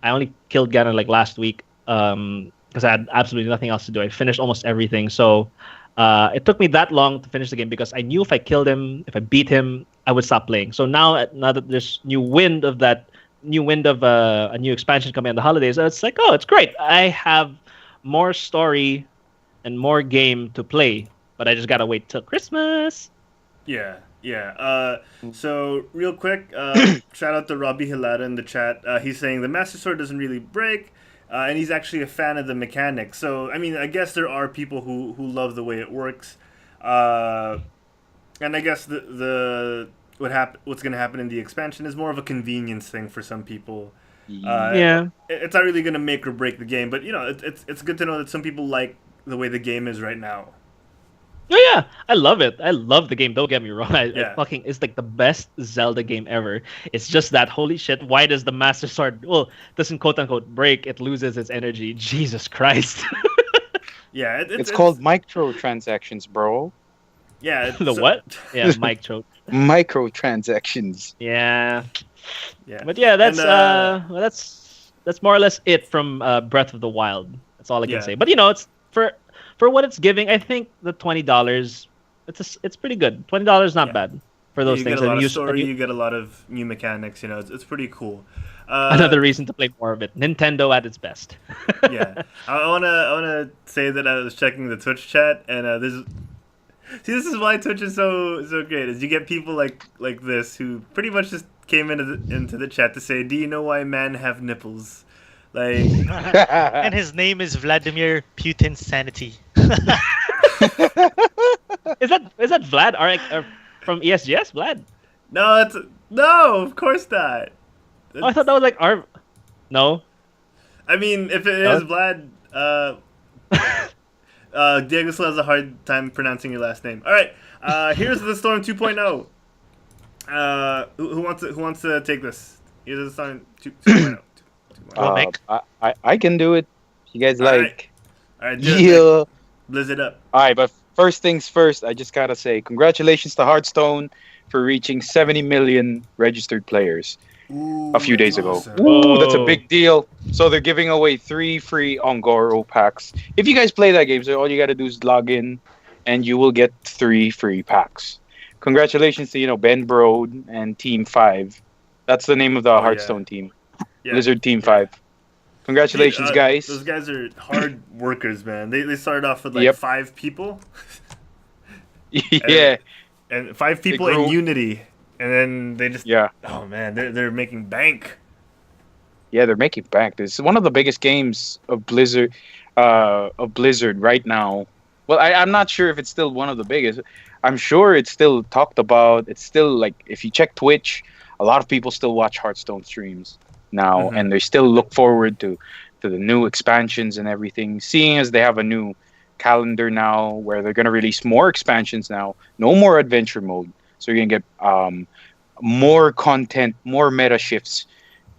I only killed Ganon like last week because I had absolutely nothing else to do. I finished almost everything. So it took me that long to finish the game because I knew if I killed him, if I beat him, I would stop playing. So now that there's a new wind of a new expansion coming on the holidays, it's like, oh, it's great. I have more story and more game to play, but I just gotta wait till Christmas. Yeah. So real quick, shout out to Robbie Hilada in the chat. He's saying the Master Sword doesn't really break, and he's actually a fan of the mechanics. So I mean, I guess there are people who love the way it works, and I guess what's going to happen in the expansion is more of a convenience thing for some people. It's not really going to make or break the game, but it's good to know that some people like the way the game is right now. Oh yeah, I love it. I love the game. Don't get me wrong. It's like the best Zelda game ever. It's just that holy shit. Why does the Master Sword doesn't quote unquote break? It loses its energy. Jesus Christ. Yeah, it's called microtransactions, bro. Yeah. What? Yeah, microtransactions. Yeah. But yeah, that's more or less it from Breath of the Wild. That's all I can say. But it's for what it's giving. I think the $20, it's pretty good. $20 not bad for those things. You get a lot of story. You get a lot of new mechanics. It's pretty cool. Another reason to play more of it. Nintendo at its best. Yeah, I wanna say that I was checking the Twitch chat, and this is why Twitch is so great. Is you get people like this who pretty much just came into the chat to say, "Do you know why men have nipples?" Like, and his name is Vladimir Putin's sanity. Is that Vlad or from ESGS? Vlad? No, of course not. Oh, I thought that was like our. No. I mean, if it is Vlad, Diego still has a hard time pronouncing your last name. All right, here's the Storm 2.0. Who wants to take this? Here's the Storm 2.0. I can do it. You guys like? All right, yeah. Blizz it up. All right, but first things first, I just gotta say congratulations to Hearthstone for reaching 70 million registered players a few days ago. Ooh, that's a big deal. So they're giving away 3 free Ongoro packs. If you guys play that game, so all you gotta do is log in, and you will get 3 free packs. Congratulations to Ben Brode and Team 5 That's the name of the Hearthstone team. Yeah. Blizzard Team 5. Congratulations, guys. Those guys are hard workers, man. They started off with like 5 people. Yeah. And 5 people in Unity. And then they just... Yeah. Oh, man. They're making bank. Yeah, they're making bank. It's one of the biggest games of Blizzard right now. Well, I'm not sure if it's still one of the biggest. I'm sure it's still talked about. It's still like, if you check Twitch, a lot of people still watch Hearthstone streams now, and they still look forward to the new expansions and everything. Seeing as they have a new calendar now, where they're going to release more expansions now, no more adventure mode. So you're going to get more content, more meta shifts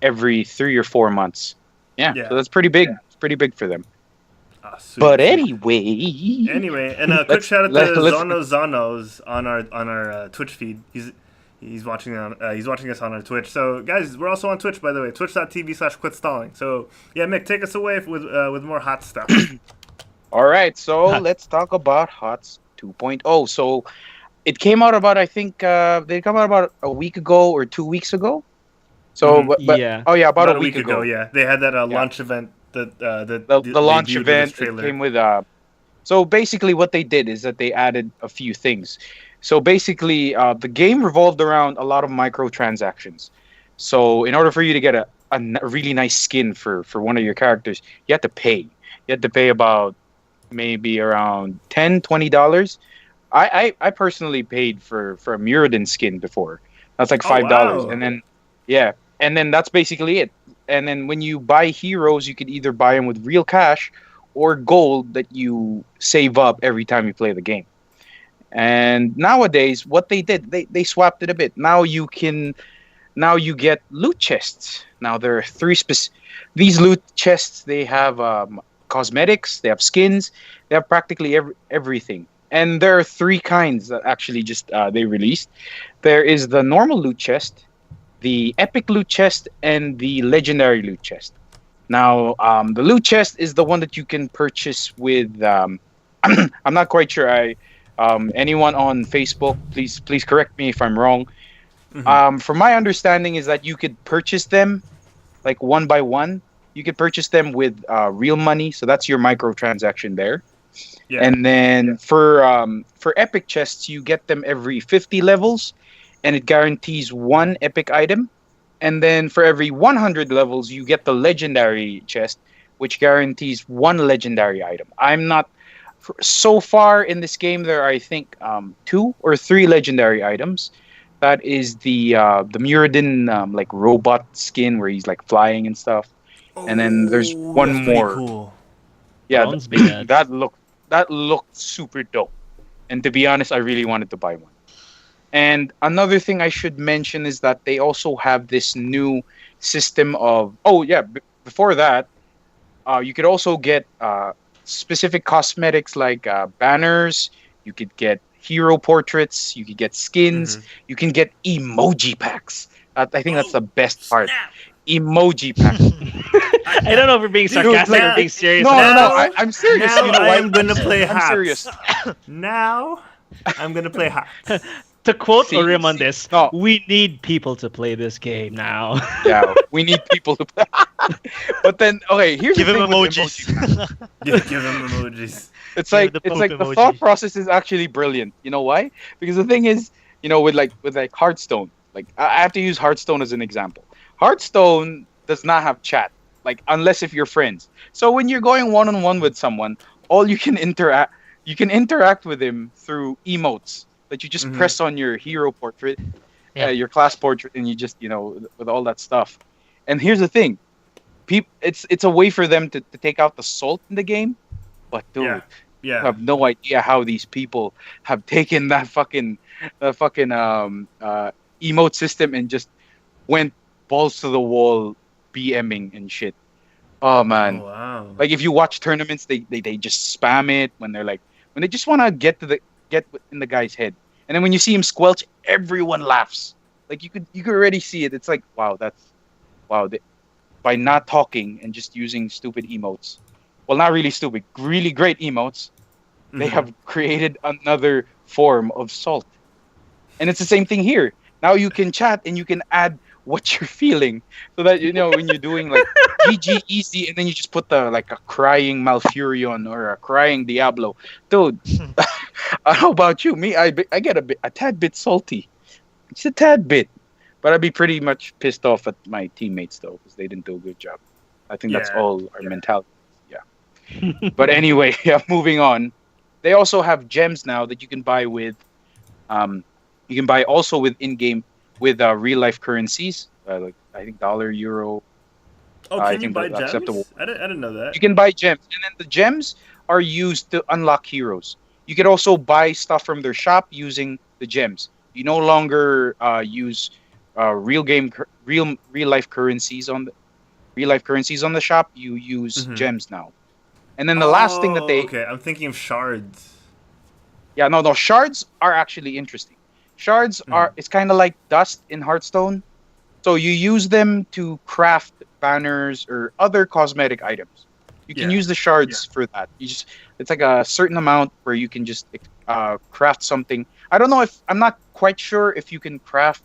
every 3 or 4 months. Yeah. So that's pretty big. It's pretty big for them. But anyway, and quick shout out to Zonos on our Twitch feed. He's watching us on our Twitch. So guys, we're also on Twitch, by the way. Twitch.tv/quitstalling. So yeah, Mick, take us away with more hot stuff. All right, so let's talk about HOTS 2.0. So it came out about, I think they come out about a week ago or 2 weeks ago. So about a week ago. Yeah, they had that launch event. The launch event came with so basically what they did is that they added a few things. So basically the game revolved around a lot of microtransactions. So in order for you to get a really nice skin for one of your characters, you have to pay. You have to pay about maybe around $10-$20. I personally paid for a Muradin skin before. That's like $5. Wow. And then that's basically it. And then when you buy heroes, you can either buy them with real cash or gold that you save up every time you play the game. And nowadays, what they did, they swapped it a bit. Now you get loot chests. Now there are 3 these loot chests. They have cosmetics, they have skins, they have practically everything. And there are 3 kinds that actually just they released. There is the normal loot chest, the epic loot chest, and the legendary loot chest. Now, the loot chest is the one that you can purchase with. I'm not quite sure. Anyone on Facebook, please correct me if I'm wrong. From my understanding, is that you could purchase them like one by one. You could purchase them with real money, so that's your microtransaction there. Yeah. And then for epic chests, you get them every 50 levels. And it guarantees 1 epic item. And then for every 100 levels, you get the legendary chest, which guarantees 1 legendary item. So far in this game, there are, I think, 2 or 3 legendary items. That is the Muradin like robot skin where he's like flying and stuff. And then there's one more. Cool. Yeah, that looked super dope. And to be honest, I really wanted to buy one. And another thing I should mention is that they also have this new system of... before that, you could also get specific cosmetics like banners. You could get hero portraits. You could get skins. You can get emoji packs. I think that's the best part. Emoji packs. I don't know if we're being sarcastic or being serious. No, I'm serious. Now I'm going to play I'm serious. Now I'm going to play hot. To quote Urim on this, we need people to play this game now. Yeah, we need people to play. But then, okay, here's give the thing him emojis. Give him emojis. It's like the thought process is actually brilliant. You know why? Because the thing is, with Hearthstone, like I have to use Hearthstone as an example. Hearthstone does not have chat, like unless if you're friends. So when you're going one-on-one with someone, all you can interact with him through emotes. That you just press on your hero portrait, your class portrait, and you just, with all that stuff. And here's the thing. It's a way for them to take out the salt in the game. But, dude, you have no idea how these people have taken that fucking emote system and just went balls to the wall BMing and shit. Oh, man. Oh, wow. Like, if you watch tournaments, they just spam it when they just want to get in the guy's head. And then when you see him squelch, everyone laughs. Like you could already see it. It's like, wow. By not talking and just using stupid emotes. Well, not really stupid, really great emotes. They have created another form of salt. And it's the same thing here. Now you can chat and you can add what you're feeling, so that when you're doing like GG easy, and then you just put a crying Malfurion or a crying Diablo, dude. How about you? Me, I get a tad bit salty, just a tad bit, but I'd be pretty much pissed off at my teammates though, because they didn't do a good job. I think that's all our mentality. Yeah. But anyway, moving on. They also have gems now that you can buy with, you can buy also with in-game with real life currencies, like I think dollar, euro. Oh, can you buy gems? Acceptable. I didn't know that. You can buy gems, and then the gems are used to unlock heroes. You can also buy stuff from their shop using the gems. You no longer use real life currencies on the shop. You use gems now. And then the last thing that they... Okay, I'm thinking of shards. Yeah, no, shards are actually interesting. Shards are... It's kind of like dust in Hearthstone. So you use them to craft banners or other cosmetic items. You can use the shards for that. It's like a certain amount where you can just craft something. I don't know if... I'm not quite sure if you can craft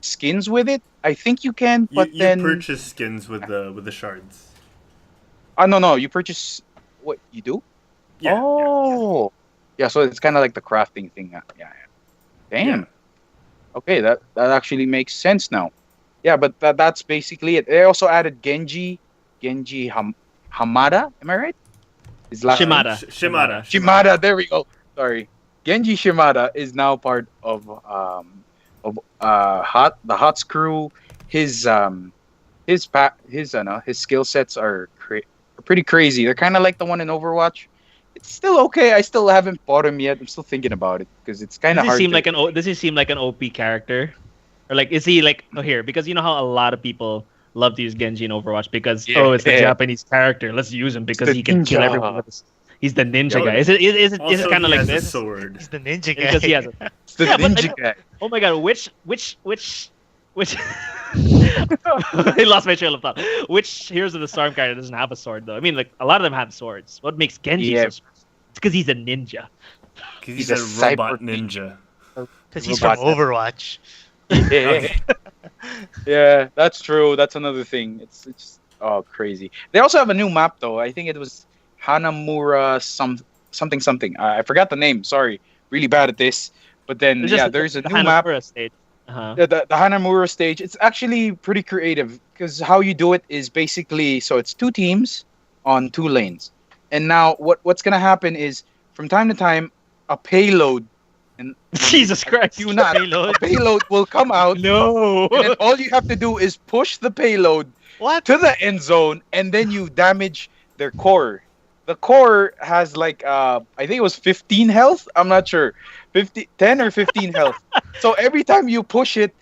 skins with it. I think you can, but you then... purchase skins with the shards. No, you purchase... What, you do? Yeah. Oh. Yeah, so it's kind of like the crafting thing. Yeah. Damn. Yeah. Okay, that actually makes sense now. Yeah, but that's basically it. They also added Genji Hamada. Am I right? His last name? Shimada. There we go. Sorry. Genji Shimada is now part of the HOTS crew. His skill sets are pretty crazy. They're kind of like the one in Overwatch. It's still okay. I still haven't bought him yet. I'm still thinking about it because it's kind of hard. Does he seem like an OP character, or like is he like here? Because you know how a lot of people love to use Genji in Overwatch because it's the Japanese character. Let's use him because he can kill everyone. He's the ninja guy. Is it kind of like this? Sword. He's the ninja guy. Because he has it's the ninja guy. Oh my god! Which I lost my trail of thought. Which Heroes of the Storm character doesn't have a sword though? I mean, like a lot of them have swords. What makes Genji so special? It's because he's a ninja. Because he's a robot ninja. Because he's from Overwatch. Yeah, that's true. That's another thing. It's crazy. They also have a new map though. I think it was Hanamura something. I forgot the name. Sorry, really bad at this. But then there's a new map. Stage. The Hanamura stage. It's actually pretty creative because how you do it is basically it's 2 teams on 2 lanes, and now what's gonna happen is from time to time a payload. And Jesus Christ! A payload will come out. No. And then all you have to do is push the payload to the end zone, and then you damage their core. The core has like I think it was 15 health. I'm not sure, 10 or 15 health. So every time you push it,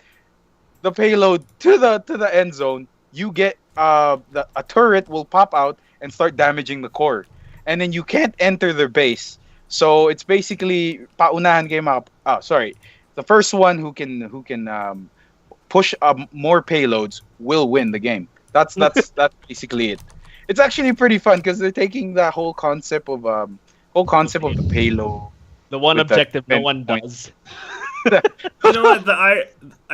the payload to the end zone, you get a turret will pop out and start damaging the core, and then you can't enter their base. So it's basically paunahan game up. Oh, sorry, the first one who can push more payloads will win the game. That's basically it. It's actually pretty fun because they're taking the whole concept of the payload. The one objective no one does. You know what? I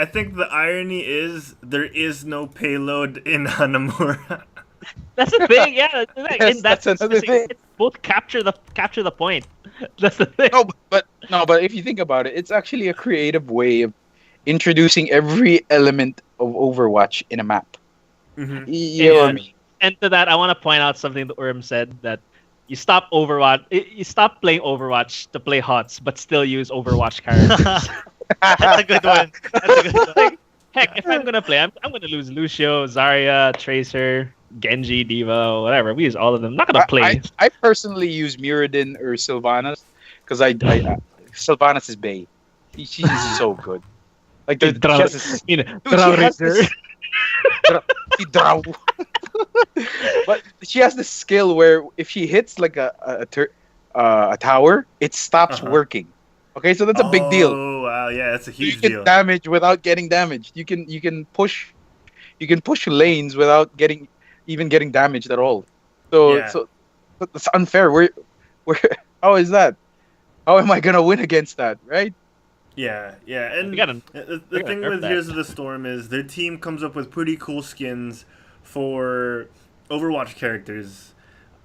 think the irony is there is no payload in Hanamura. That's the thing, yeah. That's another thing. It's both capture the point. That's the thing. But if you think about it, it's actually a creative way of introducing every element of Overwatch in a map. Mm-hmm. You know what I mean? And to that, I want to point out something that Urm said, that you stop playing Overwatch to play HOTS, but still use Overwatch characters. That's a good one. Like, heck, if I'm gonna play, I'm gonna lose Lucio, Zarya, Tracer, Genji, D.Va, whatever. We use all of them. I'm not gonna play. I personally use Muradin or Sylvanas because Sylvanas is bae. She's so good. Like but she has this skill where if she hits like a tower, it stops working. Okay, so that's a big deal. Oh wow, yeah, that's a huge deal. You can damage without getting damaged. You can push lanes without getting damaged at all. So that's unfair. We're how is that? How am I gonna win against that, right? Yeah, and the thing with Heroes of the Storm is their team comes up with pretty cool skins for Overwatch characters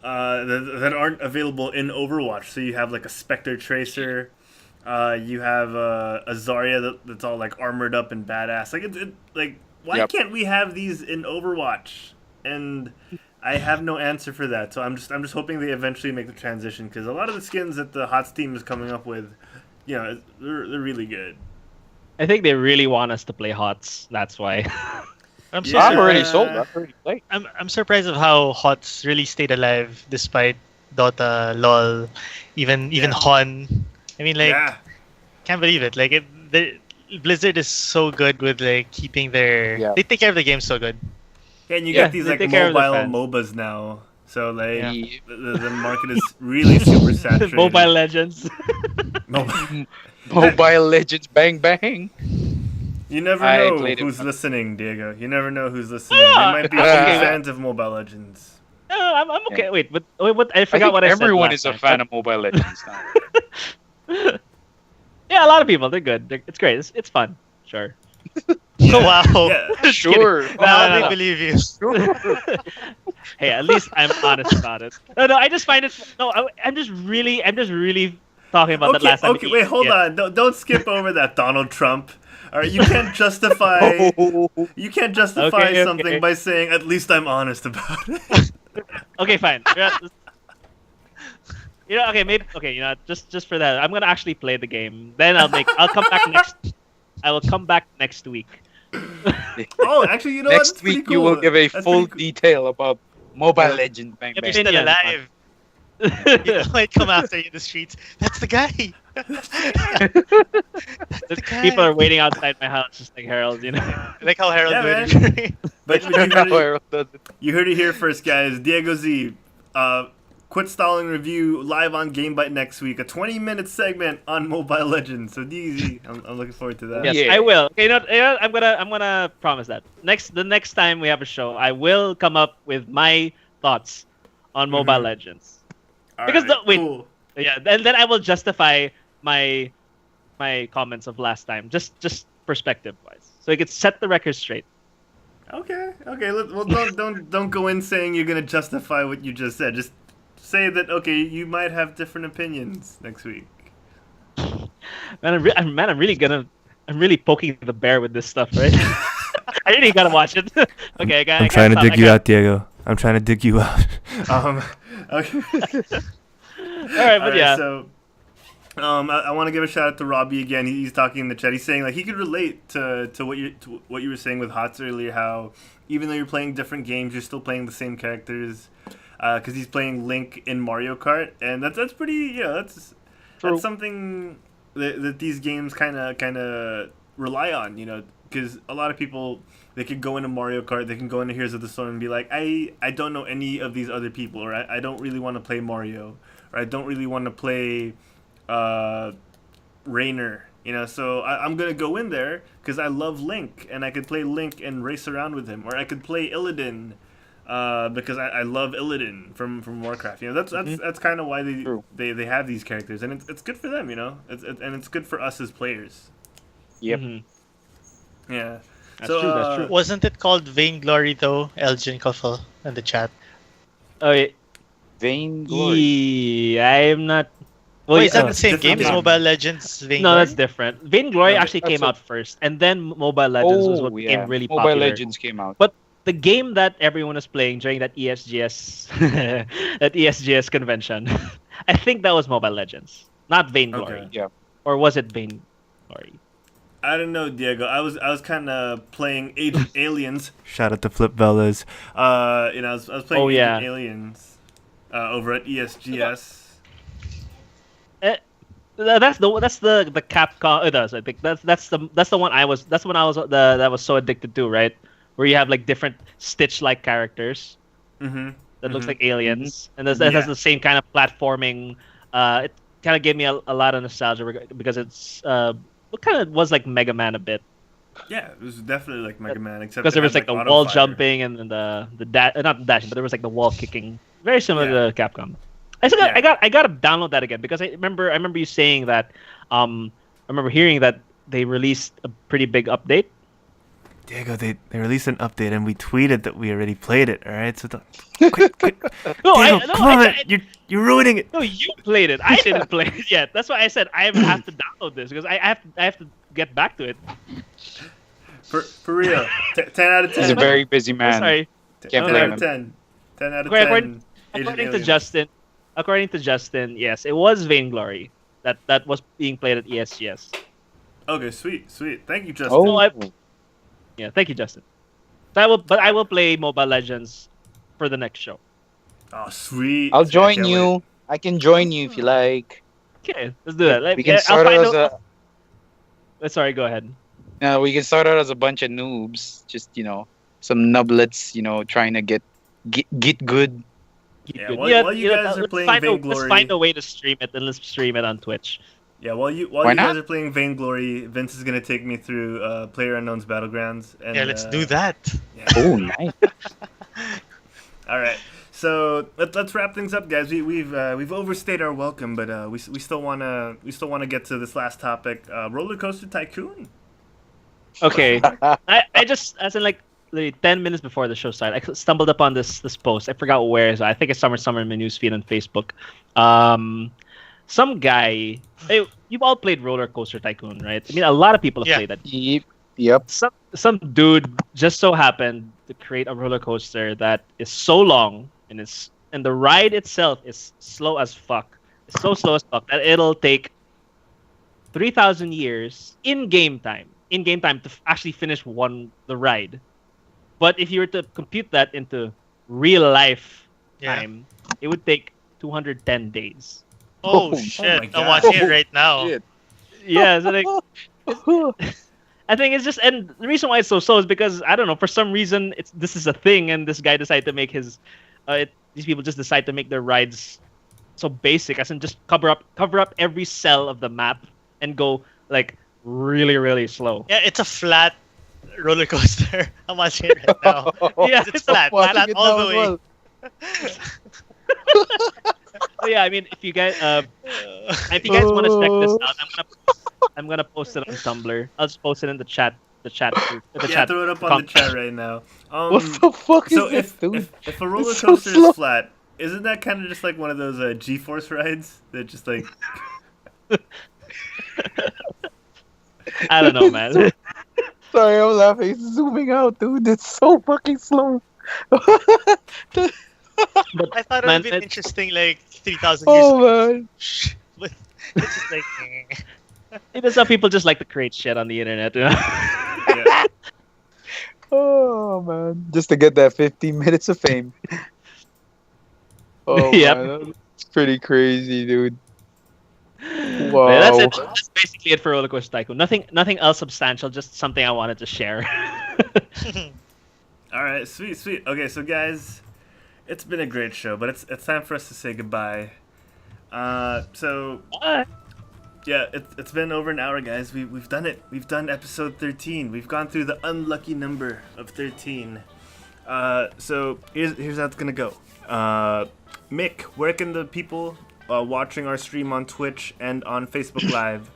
that aren't available in Overwatch. So you have like a Spectre Tracer, you have a Zarya that's all like armored up and badass. Like why can't we have these in Overwatch? And I have no answer for that. So I'm just hoping they eventually make the transition, because a lot of the skins that the HOTS team is coming up with, they're really good. I think they really want us to play HOTS. That's why. I'm already sold. I've already played. I'm surprised of how HOTS really stayed alive despite Dota, LOL, even HON. I mean, can't believe it. Like Blizzard is so good with like keeping their. Yeah. They take care of the game so good. Yeah, and you get these like mobile MOBAs now. So like the market is really super saturated. Mobile Legends. Mobile Legends, bang bang. You never know who's listening, Diego. You never know who's listening. They might be fans of Mobile Legends. No, I'm okay. Wait, but what? I forgot what I said. Everyone is a fan of Mobile Legends now. Yeah, a lot of people. They're good. It's great. It's fun. Sure. Oh, wow. Yeah, sure. No, I believe you. Hey, at least I'm honest about it. No, I just find it. No, I'm just really talking about that last time. Okay, wait, hold on. Don't skip over that, Donald Trump. All right, you can't justify. You can't justify something by saying at least I'm honest about it. Okay, fine. Maybe just for that, I'm gonna actually play the game. Then I will come back next week. Oh, actually, you know next what? week cool. you will give a full detail about Mobile Legends. Bang bang. You're still alive. You might come after you in the streets. That's the guy. That's the guy. People are waiting outside my house, just like Herald. Like how Herald did it. But you heard it here first, guys. Diego Z, Quit Stalling review live on GameByte next week. A 20-minute segment on Mobile Legends. So DZ, I'm looking forward to that. Yes, I will. Okay, I'm gonna promise that. The next time we have a show, I will come up with my thoughts on Mobile Legends. Because cool. Yeah, and then I will justify my comments of last time, just perspective wise, so you can set the record straight. Okay. Well, don't go in saying you're gonna justify what you just said. Just say that you might have different opinions next week. I'm really poking the bear with this stuff, right? I really gotta watch it. Okay, I'm trying to dig you out, Diego. I'm trying to dig you out. Okay. All right, so I want to give a shout out to Robbie again. He's talking in the chat. He's saying like he could relate to what you were saying with HOTS earlier. How even though you're playing different games, you're still playing the same characters. Because he's playing Link in Mario Kart, and that's pretty. That's something that these games kind of rely on. Because a lot of people, they could go into Mario Kart, they can go into Heroes of the Storm and be like, I don't know any of these other people, or I don't really want to play Mario, or I don't really want to play Rainer. So I'm gonna go in there because I love Link, and I could play Link and race around with him, or I could play Illidan. Because I love Illidan from Warcraft. That's kind of why they have these characters, and it's good for them. And it's good for us as players. Yep. Mm-hmm. Yeah. That's true. Wasn't it called Vainglory though? Elgin Kuffel in the chat. Oh, yeah. Vainglory. Yeah, I'm not. Well, is that the same game as Mobile Legends? Vainglory? No, that's different. Vainglory actually came out first, and then Mobile Legends was what became really popular. Mobile Legends came out. But the game that everyone was playing during that ESGS convention, I think that was Mobile Legends, not Vainglory. Okay. Yeah. Or was it Vainglory? I don't know, Diego. I was kind of playing Agent Aliens. Shout out to Flip Vellas. I was playing Agent Aliens over at ESGS. That's the Capcom. I think that's the one I was that was so addicted to, right? Where you have like different Stitch-like characters that looks like aliens, and that has the same kind of platforming. It kind of gave me a lot of nostalgia because it's what kind of was like Mega Man a bit. Yeah, it was definitely like Mega Man, except because there was like the wall jumping and the not dashing, but there was like the wall kicking, very similar to Capcom. I gotta download that again because I remember you saying that remember hearing that they released a pretty big update. Diego, they released an update and we tweeted that we already played it. All right, so quit. No, Diego, come on, you're ruining it. No, you played it. I didn't play it yet. That's why I said I have to download this because I have to get back to it. For real, 10 out of 10. He's a very busy man. Sorry. Can't 10 blame out him. of 10. 10 out of 10. According to Justin, yes, it was Vainglory that was being played at ESGS. Okay, sweet. Thank you, Justin. Oh, Yeah, thank you, Justin. So I will play Mobile Legends for the next show. Oh, sweet. I'll join you. I can join you if you like. Okay, let's do that. We can start out as a. Sorry, go ahead. No, we can start out as a bunch of noobs. Just some nublets. Trying to get good. Yeah, while you guys are playing Vainglory, let's find a way to stream it, and let's stream it on Twitch. Yeah, while you guys are playing Vainglory, Vince is gonna take me through PlayerUnkown's Battlegrounds. And, yeah, let's do that. Yeah. Oh, nice. All right, so let's wrap things up, guys. We've overstayed our welcome, but we still wanna get to this last topic. Roller Coaster Tycoon. Okay, I just as in like 10 minutes before the show started, I stumbled upon this post. I forgot where. So I think it's somewhere in my newsfeed on Facebook. Some guy. Hey, you've all played Roller Coaster Tycoon, right? I mean, a lot of people have played that. Yep. Some dude just so happened to create a roller coaster that is so long and the ride itself is slow as fuck. It's so slow as fuck that it'll take 3,000 years in game time to actually finish the ride. But if you were to compute that into real life time, it would take 210 days. Oh shit! I'm watching it right now. Shit. Yeah, so like, I think it's just, and the reason why it's so slow is because I don't know, for some reason this is a thing, and this guy decided to make his, these people just decide to make their rides so basic, as in just cover up every cell of the map and go like really really slow. Yeah, it's a flat roller coaster. I'm watching it right now. Yeah, It's flat all the way. So yeah, I mean, if you guys want to check this out, I'm gonna post it on Tumblr. I'll just post it in the chat. Throw it up on the chat right now. What the fuck is this, dude? If a roller coaster is flat, isn't that kind of just like one of those G-force rides that just like? I don't know, man. Sorry, I'm laughing. It's zooming out, dude. It's so fucking slow. But I thought it would be interesting, like 3,000 years. Oh man. But it's just like. Some people just like to create shit on the internet. You know? Yeah. Oh man, just to get that 15 minutes of fame. Oh Yep. man, that's pretty crazy, dude. Wow. Yeah, that's it. That's basically it for Roller Coaster Tycoon. Nothing else substantial. Just something I wanted to share. All right, sweet. Okay, so guys, it's been a great show, but it's time for us to say goodbye. Yeah, it's been over an hour, guys. We've done it. We've done episode 13. We've gone through the unlucky number of 13. So here's how it's gonna go. Mick, where can the people watching our stream on Twitch and on Facebook Live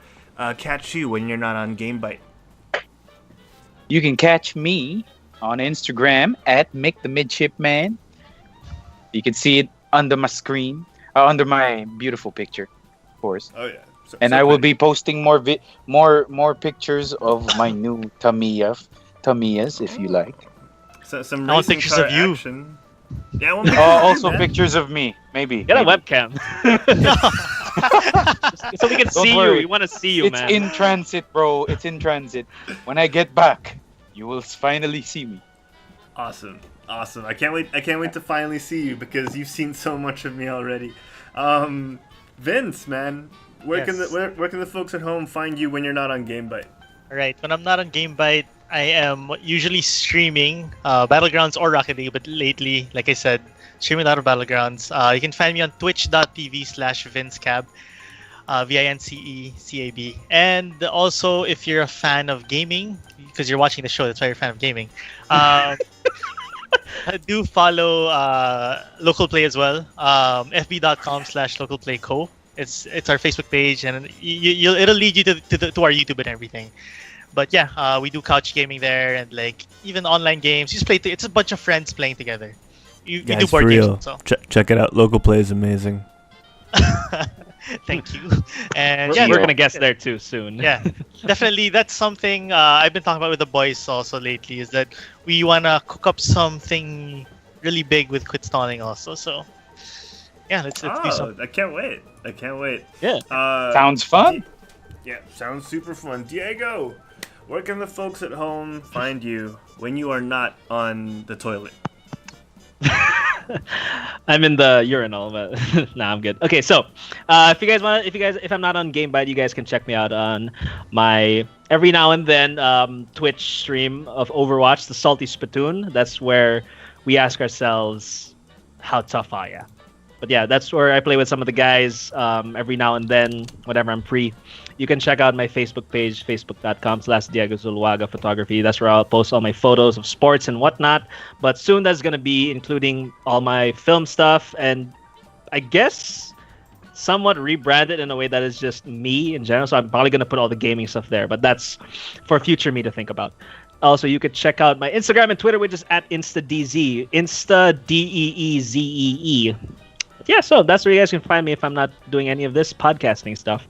catch you when you're not on GameByte? You can catch me on Instagram at Mick the Midshipman. You can see it under my screen, under my beautiful picture, of course. Oh yeah. And I will be posting more pictures of my new Tamiyas, if you like. So some I want pictures of you. Action. Yeah, I want pictures Also of you, man. pictures of me, maybe. Get a webcam. So we can see worry. you. We want to see you, It's man. in transit, bro. It's in transit. When I get back, you will finally see me. Awesome. I can't wait to finally see you because you've seen so much of me already. Vince, man, where can the folks at home find you when you're not on GameByte? Alright, when I'm not on GameByte, I am usually streaming Battlegrounds or Rocket League, but lately, like I said, streaming a lot of Battlegrounds. You can find me on twitch.tv/VinceCab, VINCECAB. And also, if you're a fan of gaming, because you're watching the show, that's why you're a fan of gaming, do follow Local Play as well, fb.com/localplayco. It's our Facebook page, and it'll lead you to our YouTube and everything. But yeah, we do couch gaming there, and like even online games. You just play. It's a bunch of friends playing together. You do board games. So. Check it out. Local play is amazing. Thank you. And we're gonna guest there too soon. Yeah, definitely. That's something I've been talking about with the boys also lately. Is that we wanna cook up something really big with Quit Stalling also. So yeah, let's do something. I can't wait. Yeah. Sounds fun. Yeah, sounds super fun. Diego, where can the folks at home find you when you are not on the toilet? I'm in the urinal, but nah, I'm good. Okay, so if I'm not on GameByte, you guys can check me out on my every now and then Twitch stream of Overwatch, the Salty Spittoon. That's where we ask ourselves, how tough are ya? But yeah, that's where I play with some of the guys every now and then, whenever I'm free. You can check out my Facebook page, facebook.com/Diego Zuluaga Photography. That's where I'll post all my photos of sports and whatnot. But soon that's going to be including all my film stuff and I guess somewhat rebranded in a way that is just me in general. So I'm probably going to put all the gaming stuff there. But that's for future me to think about. Also, you could check out my Instagram and Twitter, which is @InstaDeezee. Insta DEEZEE. Yeah, so that's where you guys can find me if I'm not doing any of this podcasting stuff.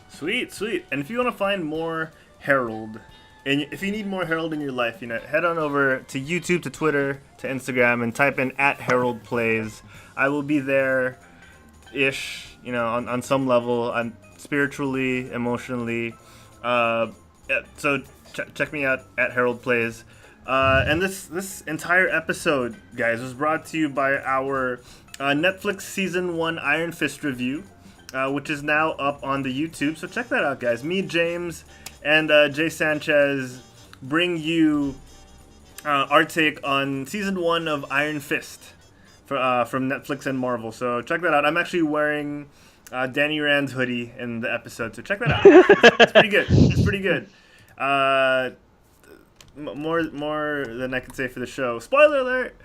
Sweet. And if you want to find more Herald, and if you need more Herald in your life, head on over to YouTube, to Twitter, to Instagram, and type in @HeraldPlays. I will be there-ish, on some level, spiritually, emotionally. So check me out @HeraldPlays. And this entire episode, guys, was brought to you by our Netflix Season 1 Iron Fist review, which is now up on the YouTube. So check that out, guys. Me, James, and Jay Sanchez bring you our take on Season 1 of Iron Fist from Netflix and Marvel. So check that out. I'm actually wearing Danny Rand's hoodie in the episode, so check that out. It's pretty good. More than I can say for the show. Spoiler alert!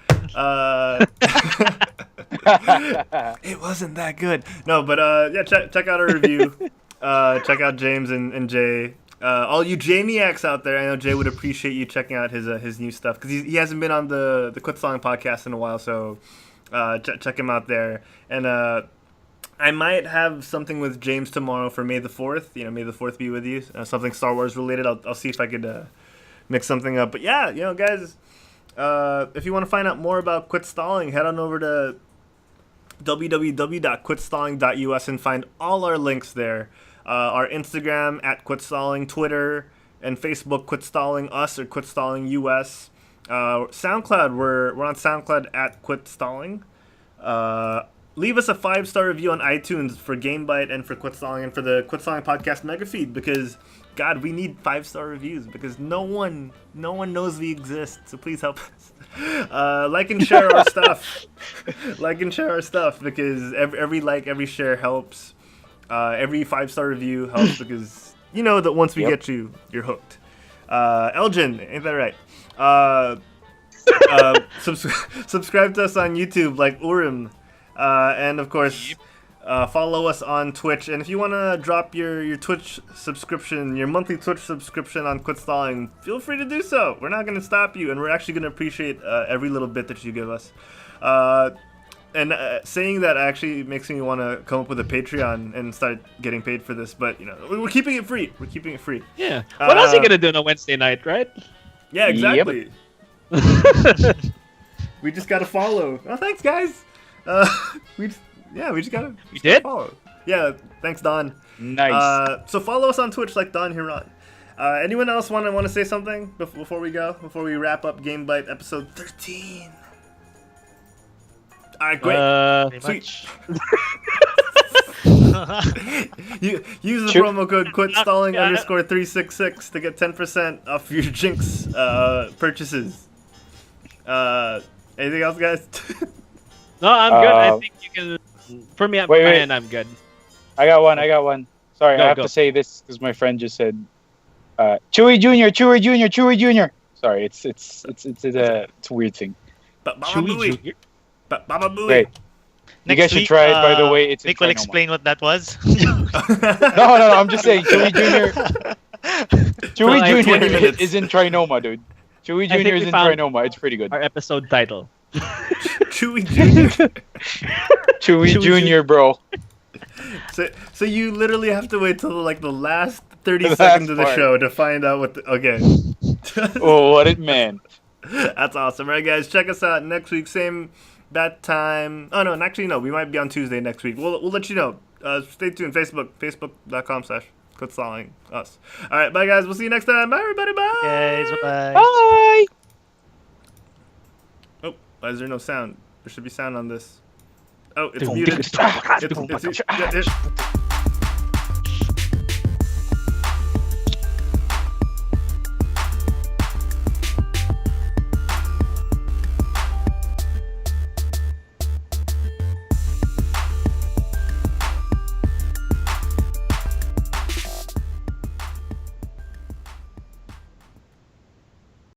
It wasn't that good. No, but yeah, check out our review. Check out James and Jay. All you Jamiacs out there, I know Jay would appreciate you checking out his new stuff because he hasn't been on the Quit Stalling podcast in a while, so check him out there. And I might have something with James tomorrow for May the 4th. May the 4th be with you. Something Star Wars related. I'll see if I could mix something up. But yeah, guys, if you want to find out more about Quit Stalling, head on over to www.quitstalling.us and find all our links there. Our Instagram @QuitStalling, Twitter and Facebook QuitStalling Us or QuitStalling US. SoundCloud, we're on SoundCloud @QuitStalling. Leave us a 5-star review on iTunes for GameByte and for Quit Stalling and for the Quit Stalling podcast MEGAFEED, because God, we need 5-star reviews because no one knows we exist. So please help us. Like and share our stuff. Because every like, every share helps. Every 5-star review helps because you know that once we get you, you're hooked. Elgin, ain't that right? Subscribe to us on YouTube like Urim. And of course, follow us on Twitch. And if you want to drop your Twitch subscription, your monthly Twitch subscription on Quit Stalling, feel free to do so. We're not going to stop you, and we're actually going to appreciate every little bit that you give us. And saying that actually makes me want to come up with a Patreon and start getting paid for this. But we're keeping it free. Yeah. What else are you gonna do on a Wednesday night, right? Yeah, exactly. Yep. We just gotta follow. Oh, thanks, guys. We just gotta follow. Yeah, thanks, Don. Nice. So follow us on Twitch like Don Huron. Anyone else want to say something before we go? Before we wrap up GameByte episode 13? All right, great. Sweet. Use the promo code QuitStalling_366 to get 10% off your Jinx purchases. Anything else, guys? No, I'm good. I think you can. For me, I'm good. I got one. Sorry, I have to say this because my friend just said, Chewie Jr. Sorry, it's a weird thing. Chewie Jr. Wait. You guys should try it, by the way. It's Nick will explain what that was. No. I'm just saying, Chewie Jr. Chewie Jr. is in Trinoma, dude. Chewie Jr. is in Trinoma. It's pretty good. Our episode title. Chewie Jr. Chewie Jr., bro. So you literally have to wait till like the last 30 seconds of the show to find out what. Okay. Oh, what it meant. That's awesome. All right, guys, check us out next week. Same bat time. Oh no, actually no. We might be on Tuesday next week. We'll let you know. Stay tuned. Facebook.com/quitstalling us. All right, bye guys. We'll see you next time. Bye everybody. Bye. Guys, bye. Bye. Oh, why is there no sound? There should be sound on this. Oh, it's muted.